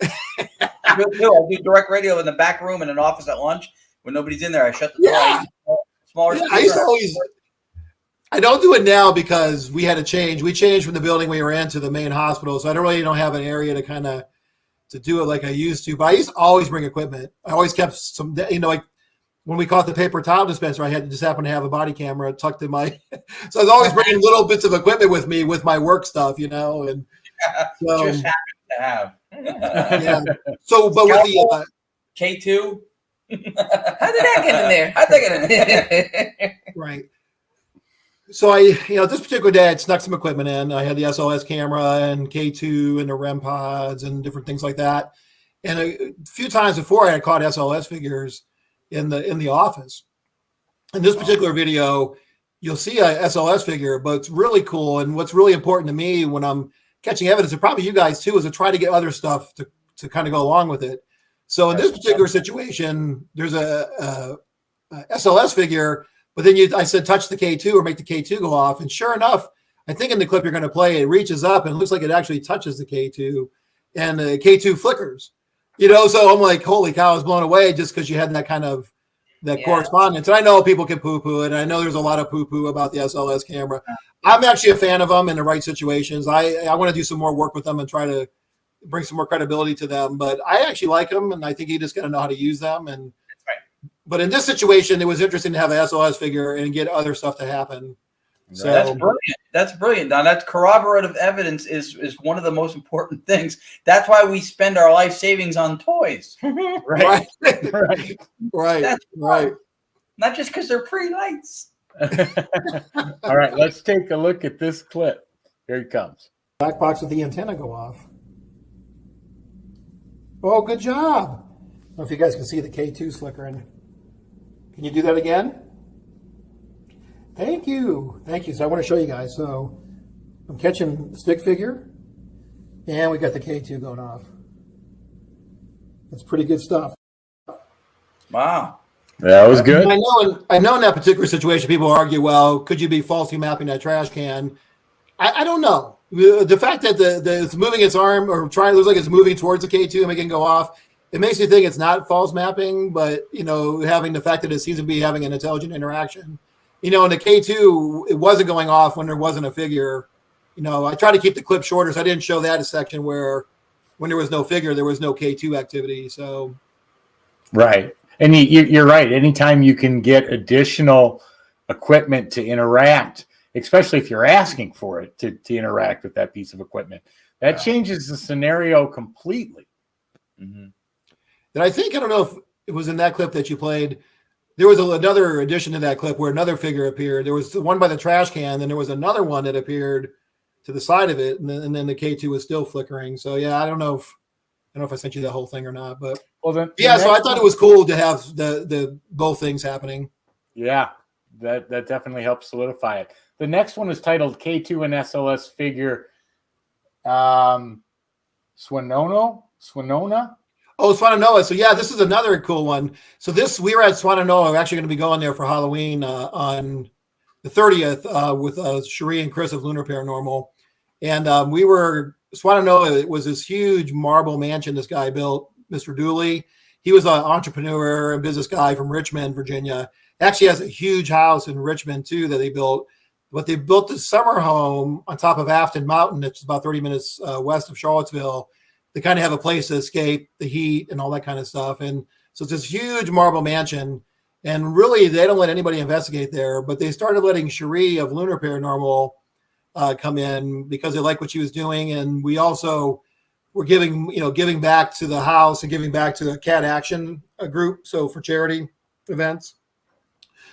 I do direct radio in the back room in an office at lunch when nobody's in there. I shut the door. Yeah. Smaller. Yeah, I used to always. I don't do it now because we had to change. We changed from the building we were in to the main hospital, so I don't have an area to do it like I used to. But I used to always bring equipment. I always kept some, you know, like when we caught the paper towel dispenser, I had to just happen to have a body camera tucked in my. So I was always bringing little bits of equipment with me with my work stuff, you know, and so, just happened to have. yeah. So, but with the K2. How did that get in there? I think it is. right. So this particular day, I snuck some equipment in. I had the SLS camera and K2 and the REM pods and different things like that. And a few times before, I had caught SLS figures in the office. In this particular video, you'll see a SLS figure, but it's really cool. And what's really important to me when I'm catching evidence, and probably you guys too, is to try to get other stuff to kind of go along with it. So in this particular situation, there's a SLS figure. But then I said, touch the K2 or make the K2 go off. And sure enough, I think in the clip you're going to play, it reaches up and it looks like it actually touches the K2 and the K2 flickers, you know? So I'm like, holy cow, I was blown away just because you had that kind of correspondence. And I know people can poo-poo it. And I know there's a lot of poo-poo about the SLS camera. I'm actually a fan of them in the right situations. I want to do some more work with them and try to bring some more credibility to them. But I actually like them. And I think you just got to know how to use them. And but in this situation, it was interesting to have an SLS figure and get other stuff to happen. So that's brilliant. That's brilliant, Don. That's corroborative evidence is one of the most important things. That's why we spend our life savings on toys. Right. That's right. Not just because they're pretty lights. All right, let's take a look at this clip. Here it comes. Black box with the antenna go off. Oh, good job. I don't know if you guys can see the K2's flickering. Can you do that again? Thank you. So I want to show you guys. So I'm catching the stick figure, and we got the K2 going off. That's pretty good stuff. Wow. That was good. I know in that particular situation, people argue, well, could you be falsely mapping that trash can? I don't know. The fact that it's moving its arm or trying to look like it's moving towards the K2 and making it go off, it makes me think it's not false mapping, but, you know, having the fact that it seems to be having an intelligent interaction. You know, in the K2, it wasn't going off when there wasn't a figure. You know, I try to keep the clip shorter, so I didn't show that a section where when there was no figure, there was no K2 activity. So, right. And you're right. Anytime you can get additional equipment to interact, especially if you're asking for it to interact with that piece of equipment. That changes the scenario completely. Mm-hmm. And I think, I don't know if it was in that clip that you played, there was another addition to that clip where another figure appeared. There was the one by the trash can, then there was another one that appeared to the side of it, and then the K2 was still flickering. So yeah, I don't know if I sent you the whole thing or not, but so I thought it was cool to have the both things happening. Yeah, that definitely helps solidify it. The next one is titled K2 and SLS figure Swinona. Oh, Swannanoa. So yeah, this is another cool one. So we were at Swannanoa. We're actually going to be going there for Halloween on the 30th with Cherie and Chris of Lunar Paranormal. And we were, Swannanoa, it was this huge marble mansion this guy built, Mr. Dooley. He was an entrepreneur and business guy from Richmond, Virginia. Actually has a huge house in Richmond too that they built. But they built this summer home on top of Afton Mountain. It's about 30 minutes west of Charlottesville. They kind of have a place to escape the heat and all that kind of stuff. And so it's this huge marble mansion. And really, they don't let anybody investigate there. But they started letting Cherie of Lunar Paranormal come in because they liked what she was doing. And we also were giving back to the house and giving back to the Cat Action group. So for charity events.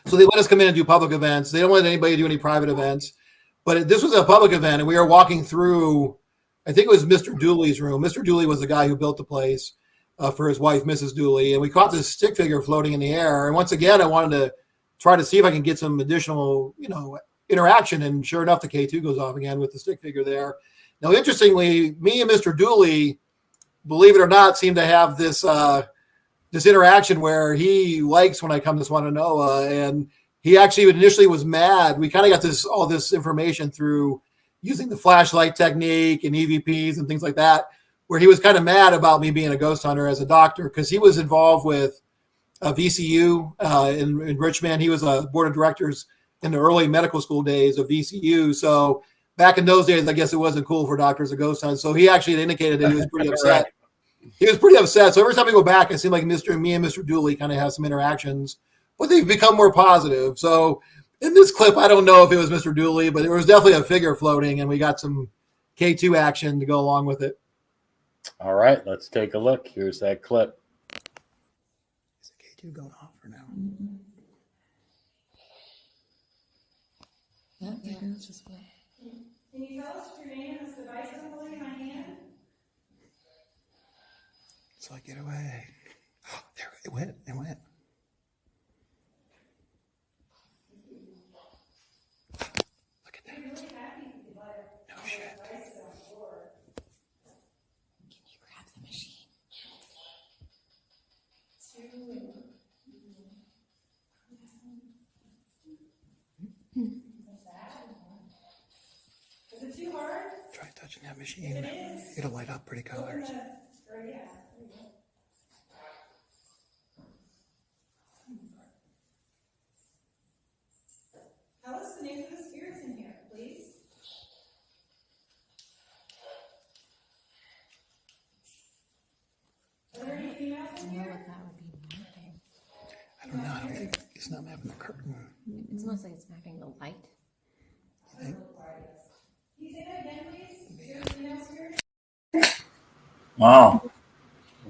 So they let us come in and do public events. They don't let anybody do any private events. But this was a public event. And we were walking through, I think it was Mr. Dooley's room. Mr. Dooley was the guy who built the place for his wife, Mrs. Dooley. And we caught this stick figure floating in the air. And once again, I wanted to try to see if I can get some additional, interaction. And sure enough, the K2 goes off again with the stick figure there. Now, interestingly, me and Mr. Dooley, believe it or not, seem to have this interaction where he likes when I come to Swannanoa. And he actually initially was mad. We kind of got all this information through using the flashlight technique and EVPs and things like that, where he was kind of mad about me being a ghost hunter as a doctor because he was involved with VCU in Richmond. He was a board of directors in the early medical school days of VCU. So back in those days, I guess it wasn't cool for doctors to ghost hunt. So he actually indicated that he was pretty upset. Right. He was pretty upset. So every time we go back, it seemed like me and Mr. Dooley kind of have some interactions, but they've become more positive. So in this clip, I don't know if it was Mr. Dooley, but there was definitely a figure floating, and we got some K2 action to go along with it. All right, let's take a look. Here's that clip. Is the K2 going off for now? Can you tell us your name and this device I'm holding in my hand? So I get away. Oh, there it went. It went. Look at that. No shit. Can you grab the machine? Is it too hard? Try touching that machine. It'll light up pretty colors. Tell us the name of the spirits in here, please. Are there any females in here? That would be mapping. I don't know. It's not mapping the curtain. It's almost like it's mapping the light. You think? Can you say that again, please? Your female spirits? Wow.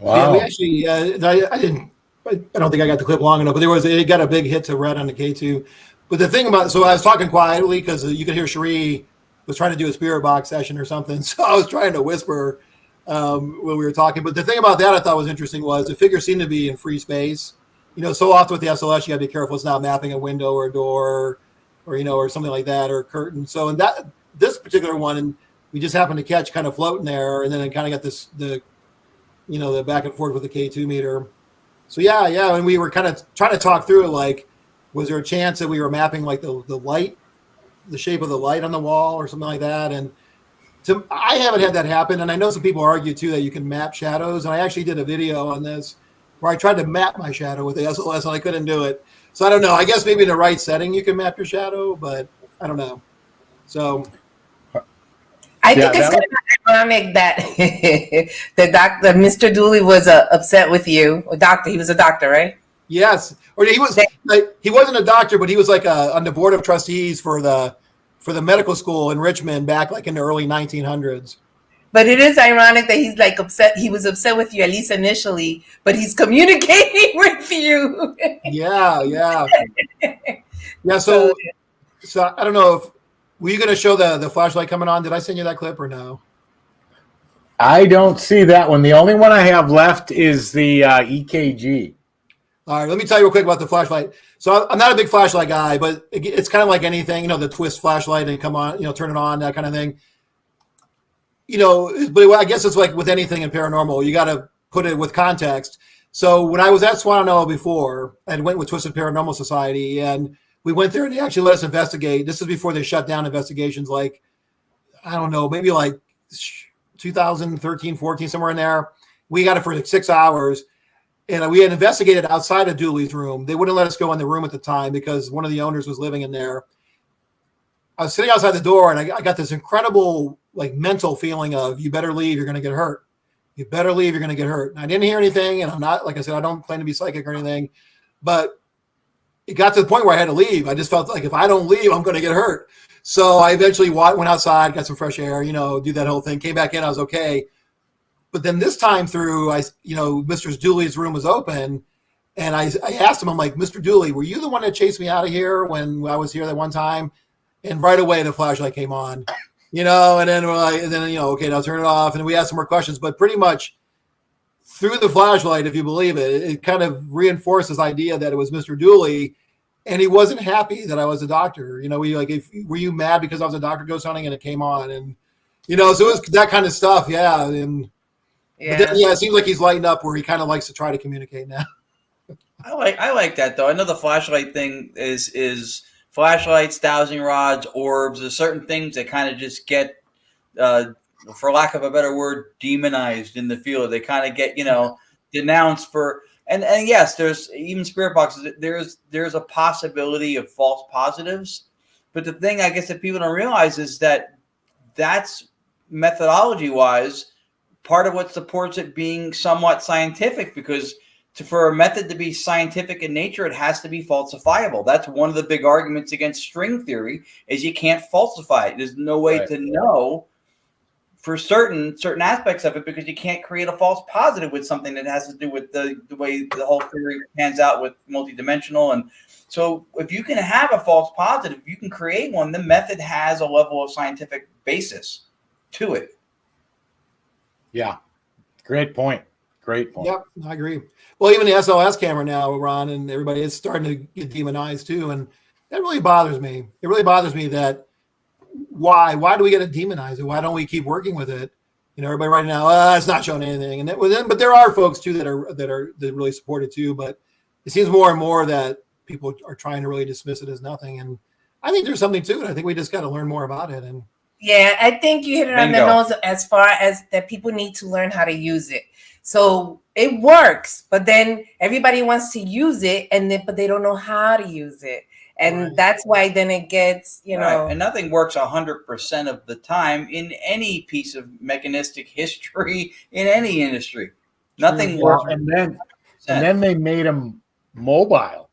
Yeah, we actually, I don't think I got the clip long enough, but it got a big hit to red on the K2. But the thing about, so I was talking quietly because you could hear Cherie was trying to do a spirit box session or something. So I was trying to whisper when we were talking. But the thing about that I thought was interesting was the figure seemed to be in free space. So often with the SLS, you got to be careful it's not mapping a window or a door or something like that, or a curtain. So in this particular one, we just happened to catch kind of floating there, and then it kind of got the back and forth with the K2 meter. So yeah, and we were kind of trying to talk through it, like, was there a chance that we were mapping like the light, the shape of the light on the wall or something like that? And I haven't had that happen, and I know some people argue too that you can map shadows, and I actually did a video on this where I tried to map my shadow with the SLS and I couldn't do it. So I don't know. I guess maybe in the right setting you can map your shadow, but I don't know. So I think it's kind of ironic that the Mr. Dooley was upset with you. He was a doctor, right? Yes, or he was like, he wasn't a doctor, but he was like on the board of trustees for the medical school in Richmond back like in the early 1900s. But it is ironic that he's like upset. He was upset with you at least initially, but he's communicating with you. Yeah. So I don't know if were you going to show the flashlight coming on? Did I send you that clip or no? I don't see that one. The only one I have left is the EKG. All right, let me tell you real quick about the flashlight. So I'm not a big flashlight guy, but it's kind of like anything, the twist flashlight and come on, turn it on, that kind of thing. But I guess it's like with anything in paranormal, you got to put it with context. So when I was at Swanano before, I went with Twisted Paranormal Society, and we went there and they actually let us investigate. This is before they shut down investigations, like, I don't know, maybe like 2013, 14, somewhere in there. We got it for like 6 hours. And we had investigated outside of Dooley's room. They wouldn't let us go in the room at the time because one of the owners was living in there. I was sitting outside the door, and I got this incredible, like, mental feeling of, you better leave, you're going to get hurt. You better leave, you're going to get hurt. And I didn't hear anything, and I'm not, like I said, I don't claim to be psychic or anything. But it got to the point where I had to leave. I just felt like if I don't leave, I'm going to get hurt. So I eventually went outside, got some fresh air, do that whole thing, came back in, I was okay. But then this time through, Mr. Dooley's room was open, and I asked him, I'm like, Mr. Dooley, were you the one that chased me out of here when I was here that one time? And right away the flashlight came on, and then we're like, okay, now turn it off. And we asked some more questions, but pretty much through the flashlight, if you believe it, it kind of reinforced this idea that it was Mr. Dooley, and he wasn't happy that I was a doctor. Were you mad because I was a doctor ghost hunting and it came on? And, so it was that kind of stuff. Yeah. And, yeah. But then, it seems like he's lighting up where he kind of likes to try to communicate now. I like that though. I know the flashlight thing is flashlights, dowsing rods, orbs. There's certain things that kind of just get, for lack of a better word, demonized in the field. They kind of get denounced for. And yes, there's even spirit boxes. There's a possibility of false positives, but the thing I guess that people don't realize is that that's methodology wise. Part of what supports it being somewhat scientific, because for a method to be scientific in nature, it has to be falsifiable. That's one of the big arguments against string theory is you can't falsify it. There's no way to know for certain aspects of it because you can't create a false positive with something that has to do with the way the whole theory pans out with multidimensional. And so if you can have a false positive, you can create one. The method has a level of scientific basis to it. Yeah. Great point. Yep, I agree. Well, even the SLS camera now, Ron, and everybody is starting to get demonized too. And that really bothers me. It really bothers me that why do we get to demonize it? Why don't we keep working with it? Everybody right now, it's not showing anything. And but there are folks too that really support it too. But it seems more and more that people are trying to really dismiss it as nothing. And I think there's something to it. I think we just got to learn more about it. And yeah, I think you hit it on the nose as far as that people need to learn how to use it. So it works, but then everybody wants to use it, but they don't know how to use it, and that's why then it gets Right. And nothing works 100% of the time in any piece of mechanistic history in any industry. Nothing works. And then they made them mobile.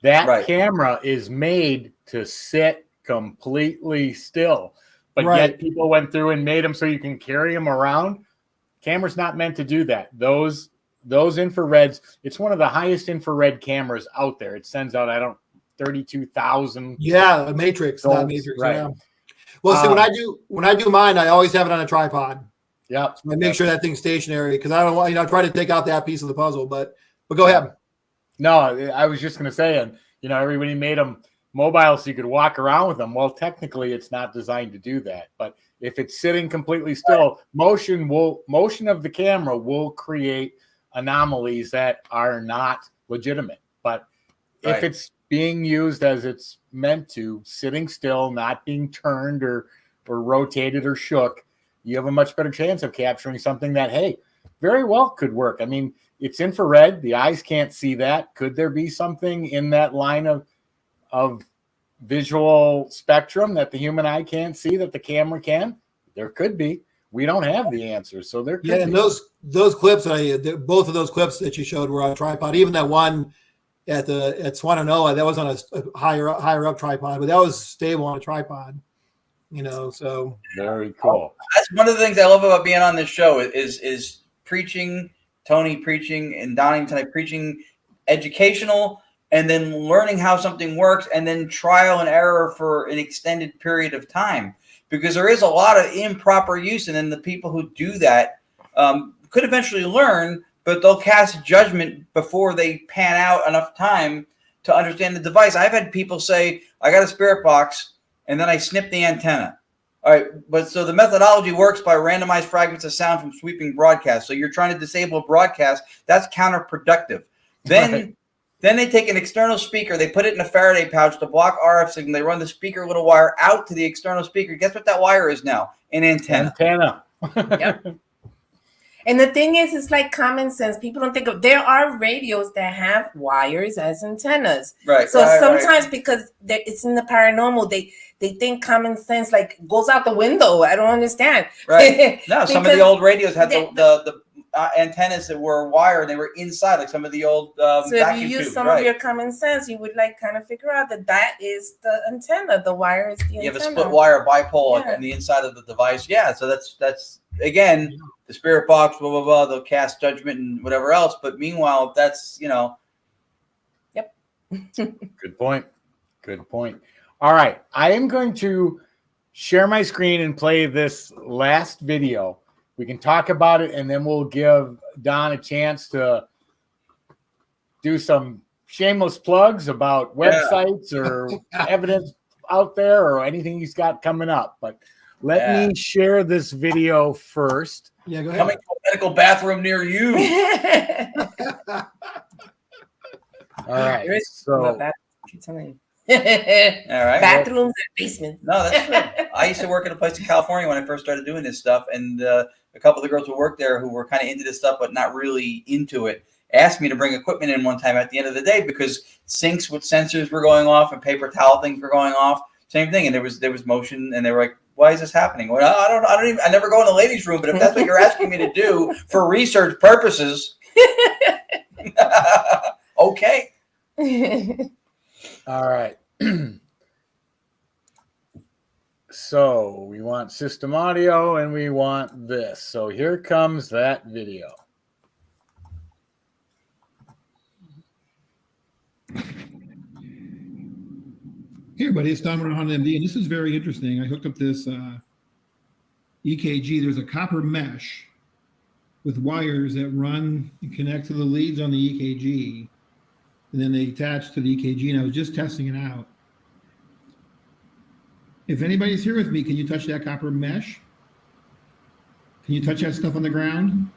That camera is made to sit completely still. But yet people went through and made them so you can carry them around. Camera's not meant to do that. Those infrareds, it's one of the highest infrared cameras out there. It sends out, 32,000. Yeah, a matrix, not matrix. Right. Yeah. Well, see, when I do mine, I always have it on a tripod. Yep. So I make sure that thing's stationary because I don't want, I try to take out that piece of the puzzle, but go ahead. No, I was just going to say, and everybody made them mobile so you could walk around with them. Well, technically it's not designed to do that, but if it's sitting completely still, motion of the camera will create anomalies that are not legitimate. But if it's being used as it's meant to, sitting still, not being turned or rotated or shook, you have a much better chance of capturing something that, hey, very well could work. I mean, it's infrared. The eyes can't see that. Could there be something in that line of visual spectrum that the human eye can't see that the camera can? There could be. We don't have the answers, so there could be. And those clips, both of those clips that you showed were on tripod. Even that one at Swananoa. That was on a higher up tripod, but that was stable on a tripod. So very cool. That's one of the things I love about being on this show is preaching, Tony preaching, and Donnie tonight preaching educational, and then learning how something works, and then trial and error for an extended period of time, because there is a lot of improper use, and then the people who do that could eventually learn, but they'll cast judgment before they pan out enough time to understand the device. I've had people say, I got a spirit box, and then I snip the antenna. All right, but so the methodology works by randomized fragments of sound from sweeping broadcasts. So you're trying to disable a broadcast. That's counterproductive. Then they take an external speaker, they put it in a Faraday pouch to block RF signal. They run the speaker little wire out to the external speaker. Guess what that wire is now? An antenna. Yep. And the thing is, it's like common sense. People don't think of, there are radios that have wires as antennas. Right. So sometimes because it's in the paranormal, they think common sense like goes out the window. I don't understand. Right. No, some of the old radios had the antennas that were wired. They were inside, like some of the old so if you use tubes, some of your common sense, you would like kind of figure out that is the antenna. The wire is the antenna. You have a split wire bipole on the inside of the device. Yeah. So that's again, the spirit box, blah, blah, blah. They'll cast judgment and whatever else. But meanwhile, that's, Yep. Good point. Good point. All right. I am going to share my screen and play this last video. We can talk about it, and then we'll give Don a chance to do some shameless plugs about websites or evidence out there or anything he's got coming up. But let me share this video first. Yeah, go ahead. Coming to a medical bathroom near you. All right. So, all right. Bathrooms and basements. No, that's true. I used to work at a place in California when I first started doing this stuff, and a couple of the girls who worked there who were kind of into this stuff but not really into it asked me to bring equipment in one time at the end of the day because sinks with sensors were going off and paper towel things were going off. Same thing, and there was motion, and they were like, "Why is this happening?" Well, I never go in the ladies' room, but if that's what you're asking me to do for research purposes, okay. All right. So we want system audio and we want this. So here comes that video. Hey everybody, it's Don with Haunted M.D. and this is very interesting. I hooked up this EKG. There's a copper mesh with wires that run and connect to the leads on the EKG, and then they attach to the EKG, and I was just testing it out. If anybody's here with me, can you touch that copper mesh? Can you touch that stuff on the ground?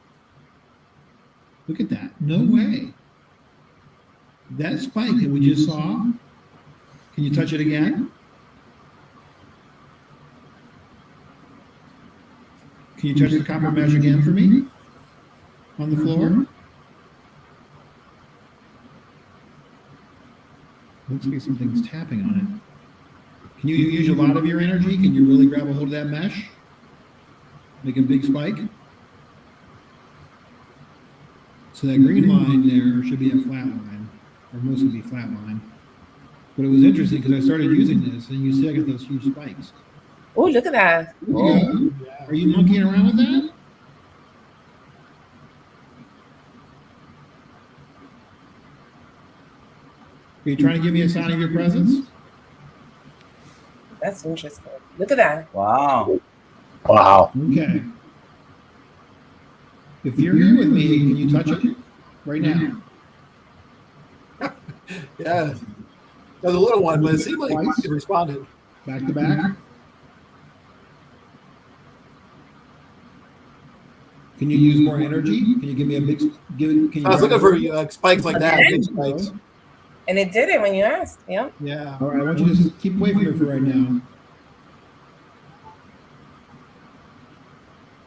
Look at that. No way. That spike that we just saw, can you touch it again? Can you touch the copper mesh again for me? On the floor? Looks like something's tapping on it. Can you use a lot of your energy? Can you really grab a hold of that mesh? Make a big spike? So that green line there should be a flat line, or mostly be flat line. But it was interesting because I started using this, and you see I got those huge spikes. Oh, look at that. Oh, are you monkeying around with that? Are you trying to give me a sign of your presence? That's interesting. Look at that. Wow. Wow. Okay. If you're here with me, can you touch it right now? Yeah. That was a little one, but it seemed like it responded. Back to back. Can you use more energy? Can you give me a big? Can you I was looking for spikes like that. Big spikes. And it did it when you asked. Yeah. Yeah. All right. I want you to just keep away from her for right now.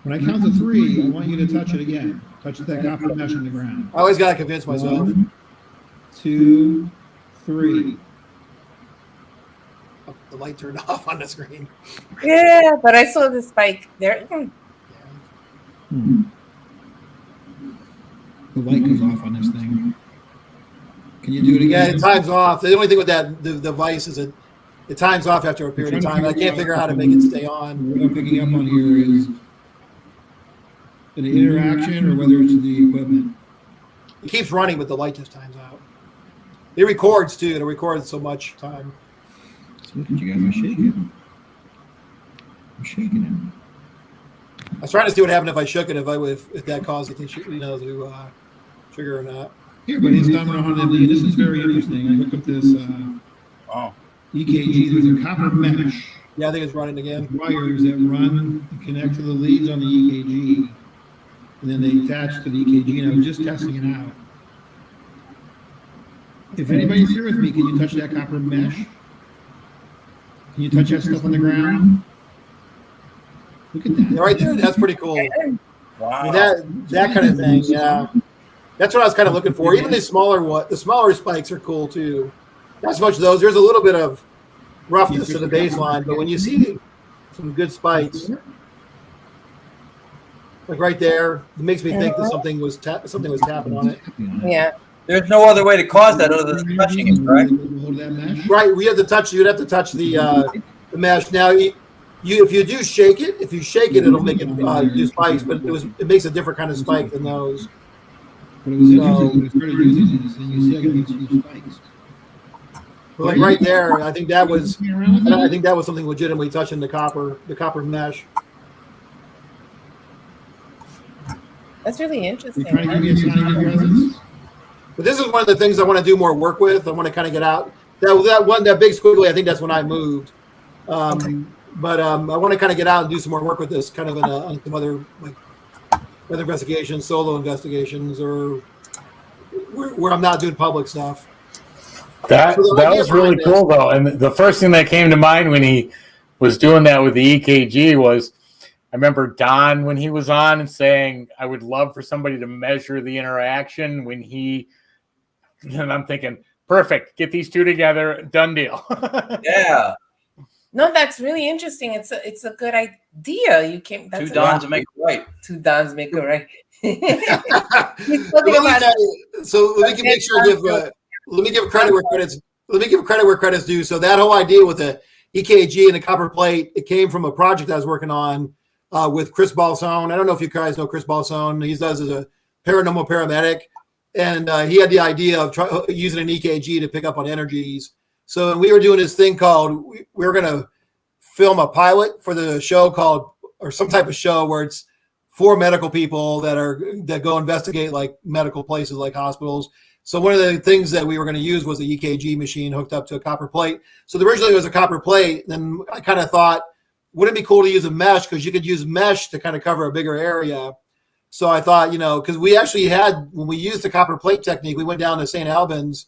When I count to 3, I want you to touch it again. Touch that copper mesh on the ground. I always got to convince myself. 1, 2, 3. Oh, the light turned off on the screen. Yeah, but I saw the spike there. The light goes off on this thing. Can you do it Yeah, again? it times off. The only thing with that the device is it times off after a period of time. I can't figure out how to make it stay on. What I'm picking up on here is an interaction or whether it's the equipment. It keeps running, but the light just times out. It records too. It records so much time. So look at you guys. I'm shaking. I'm shaking it. I was trying to see what happened if I shook it, if that caused it to to trigger or not. Here, but it's Domino Haunted M.D. This is very interesting. I hooked up this EKG. There's a copper mesh. Yeah, I think it's running again. Wires that run and connect to the leads on the EKG, and then they attach to the EKG. And I was just testing it out. If anybody's here with me, can you touch that copper mesh? Can you touch that stuff on the ground? Look at that. Yeah, right there. That's pretty cool. Wow. I mean, that kind of thing. Yeah, that's what I was kind of looking for. Even the smaller spikes are cool too. Not so much those. There's a little bit of roughness to the baseline, but when you see some good spikes, like right there, it makes me think that something was tapping on it. Yeah. There's no other way to cause that other than touching it, right? Right. We have to touch. You'd have to touch the mesh. Now, if you do shake it, it'll make it do spikes, but it makes a different kind of spike than those. But it was interesting. We started using this, and you see I got these huge spikes. Like right there, I think that was something legitimately touching the copper mesh. That's really interesting. You're trying to give me a sign of presence? But this is one of the things I want to do more work with. I want to kind of get out. That big squiggly, I think that's when I moved. But I want to kind of get out and do some more work with this, kind of on some other investigations, solo investigations, or where I'm not doing public stuff. That was really cool, though. And the first thing that came to mind when he was doing that with the EKG was, I remember Don when he was on and saying, I would love for somebody to measure the interaction when and I'm thinking, perfect, get these two together, done deal. Yeah. No, that's really interesting. It's a good idea. You can Two Dons make it right. Two Dons make it right. So let me make sure let me give credit where credit's. Let me give credit where credit's due. So that whole idea with the EKG and the copper plate, it came from a project I was working on with Chris Balsone. I don't know if you guys know Chris Balsone. He does as a paranormal paramedic, and he had the idea of using an EKG to pick up on energies. So we were doing this thing called, we were going to film a pilot for the show or some type of show where it's 4 medical people that go investigate like medical places like hospitals. So one of the things that we were going to use was the EKG machine hooked up to a copper plate. So originally it was a copper plate. Then I kind of thought, wouldn't it be cool to use a mesh? Because you could use mesh to kind of cover a bigger area. So I thought, because we actually had, when we used the copper plate technique, we went down to St. Albans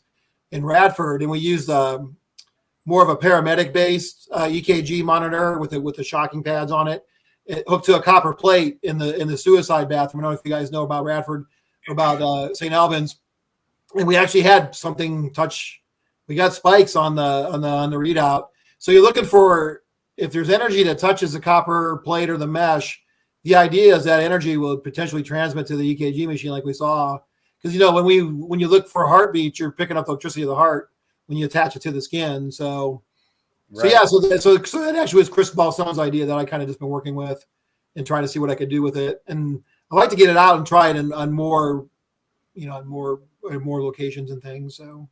in Radford, and we used more of a paramedic-based EKG monitor with the shocking pads on it. It hooked to a copper plate in the suicide bathroom. I don't know if you guys know about Radford, about St. Albans, and we actually had something touch. We got spikes on the readout. So you're looking for, if there's energy that touches the copper plate or the mesh, the idea is that energy will potentially transmit to the EKG machine, like we saw. Because when you look for heartbeats, you're picking up the electricity of the heart when you attach it to the skin. So that actually was Chris Balsone's idea that I kind of just been working with and trying to see what I could do with it. And I like to get it out and try it on more, more locations and things. So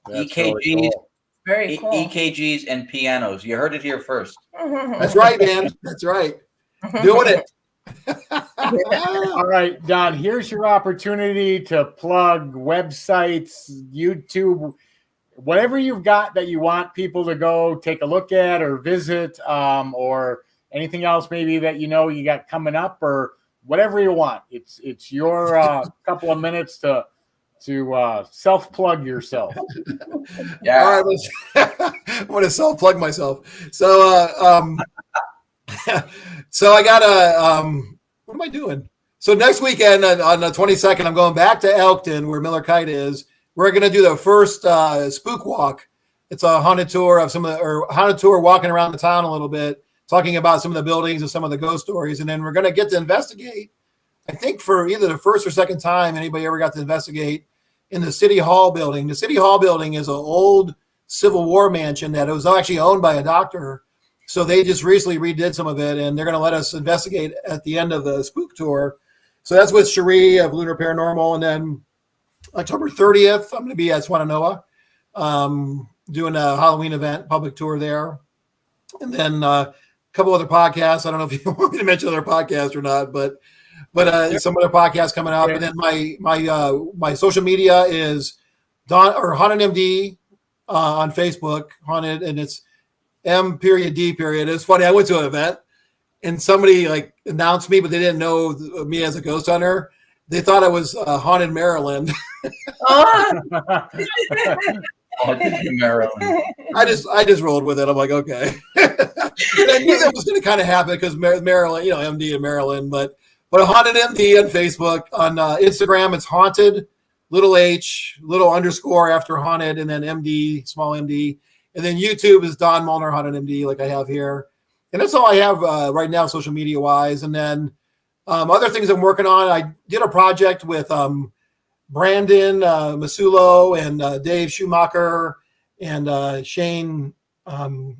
EKGs, really cool. Very cool. EKGs and pianos. You heard it here first. That's right, man. That's right. Doing it. All right, Don, here's your opportunity to plug websites, YouTube, whatever you've got that you want people to go take a look at or visit, or anything else maybe that you got coming up, or whatever you want. It's your couple of minutes to self-plug yourself. Yeah. All right, I want to self-plug myself. So so I got what am I doing? So next weekend on the 22nd, I'm going back to Elkton where Miller Kite is. We're going to do the first spook walk. It's a haunted tour walking around the town a little bit, talking about some of the buildings and some of the ghost stories. And then we're going to get to investigate, I think for either the first or second time anybody ever got to investigate in the City Hall building. The City Hall building is an old Civil War mansion that was actually owned by a doctor. So they just recently redid some of it, and they're going to let us investigate at the end of the spook tour. So that's with Cherie of Lunar Paranormal. And then October 30th, I'm going to be at Swananoa doing a Halloween event, public tour there. And then a couple other podcasts. I don't know if you want me to mention other podcasts or not, but some other podcasts coming out. And then my social media is Haunted M.D. On Facebook, Haunted, and it's M.D. It's funny. I went to an event and somebody like announced me, but they didn't know me as a ghost hunter. They thought I was Haunted Maryland. Maryland. I just rolled with it. I'm like, okay. I knew that was going to kind of happen because Maryland, MD in Maryland, but Haunted MD on Facebook. On Instagram, it's Haunted, little H, little underscore after Haunted, and then MD, small MD. And then YouTube is Don Molnar Haunted MD, like I have here. And that's all I have right now, social media wise. And then other things I'm working on. I did a project with Brandon Masulo and Dave Schumacher and Shane. Drawing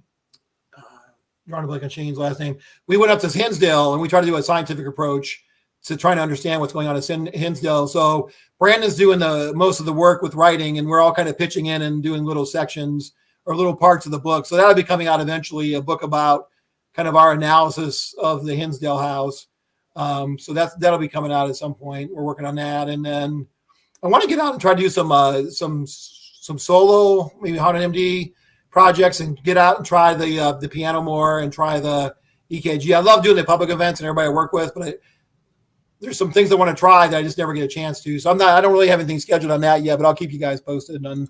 a blank on Shane's last name. We went up to Hinsdale and we tried to do a scientific approach to trying to understand what's going on in Hinsdale. So Brandon's doing most of the work with writing, and we're all kind of pitching in and doing little sections or little parts of the book. So that'll be coming out eventually, a book about kind of our analysis of the Hinsdale house. So that'll be coming out at some point. We're working on that. And then I want to get out and try to do some solo, maybe Haunted MD projects, and get out and try the piano more and try the EKG. I love doing the public events and everybody I work with, but there's some things I want to try that I just never get a chance to. So I don't really have anything scheduled on that yet, but I'll keep you guys posted on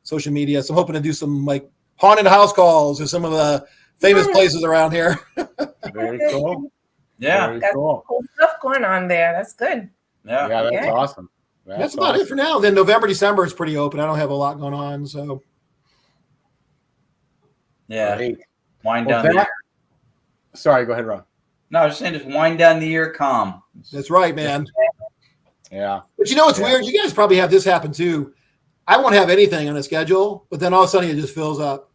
social media. So I'm hoping to do some like haunted house calls or some of the famous places around here. Very cool. Yeah. Very Got cool. cool stuff going on there. That's good. Yeah. Yeah, that's Yeah. awesome. That's about it for now. Then November, December is pretty open. I don't have a lot going on. So Yeah. Great. Wind Well, down the year. Sorry, go ahead, Ron. No, I was just saying, just wind down the year calm. that's right, man. Yeah. But you know what's weird? You guys probably have this happen too. I won't have anything on a schedule, but then all of a sudden it just fills up.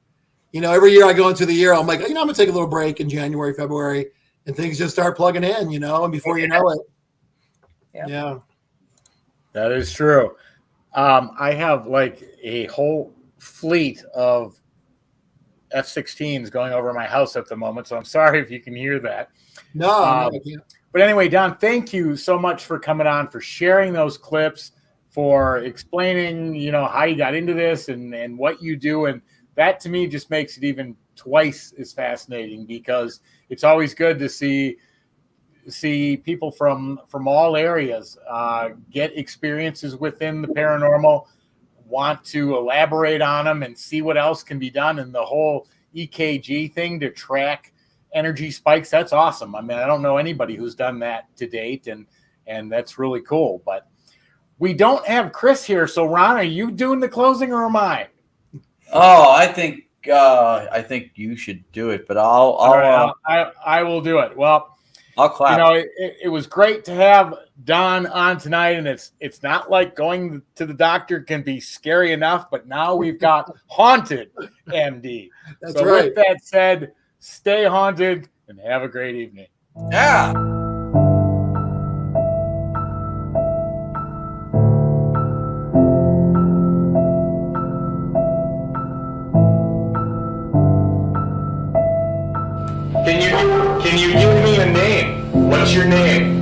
Every year I go into the year, I'm like, I'm going to take a little break in January, February, and things just start plugging in, and before you know it. Yeah. That is true. I have like a whole fleet of F-16s going over my house at the moment, so I'm sorry if you can hear that. No, I can't. But anyway, Don, thank you so much for coming on, for sharing those clips, for explaining, how you got into this and what you do. And that to me just makes it even twice as fascinating, because it's always good to see people from all areas get experiences within the paranormal, want to elaborate on them and see what else can be done. And the whole EKG thing to track energy spikes, that's awesome. I mean, I don't know anybody who's done that to date, and that's really cool. But we don't have Chris here. So Ron, are you doing the closing or am I? Oh, I think you should do it, but I will do it. Well, I'll clap. It was great to have Don on tonight, and it's not like going to the doctor can be scary enough, but now we've got Haunted MD. That's so right. With that said, stay haunted and have a great evening. Yeah. Can you give me a name? What's your name?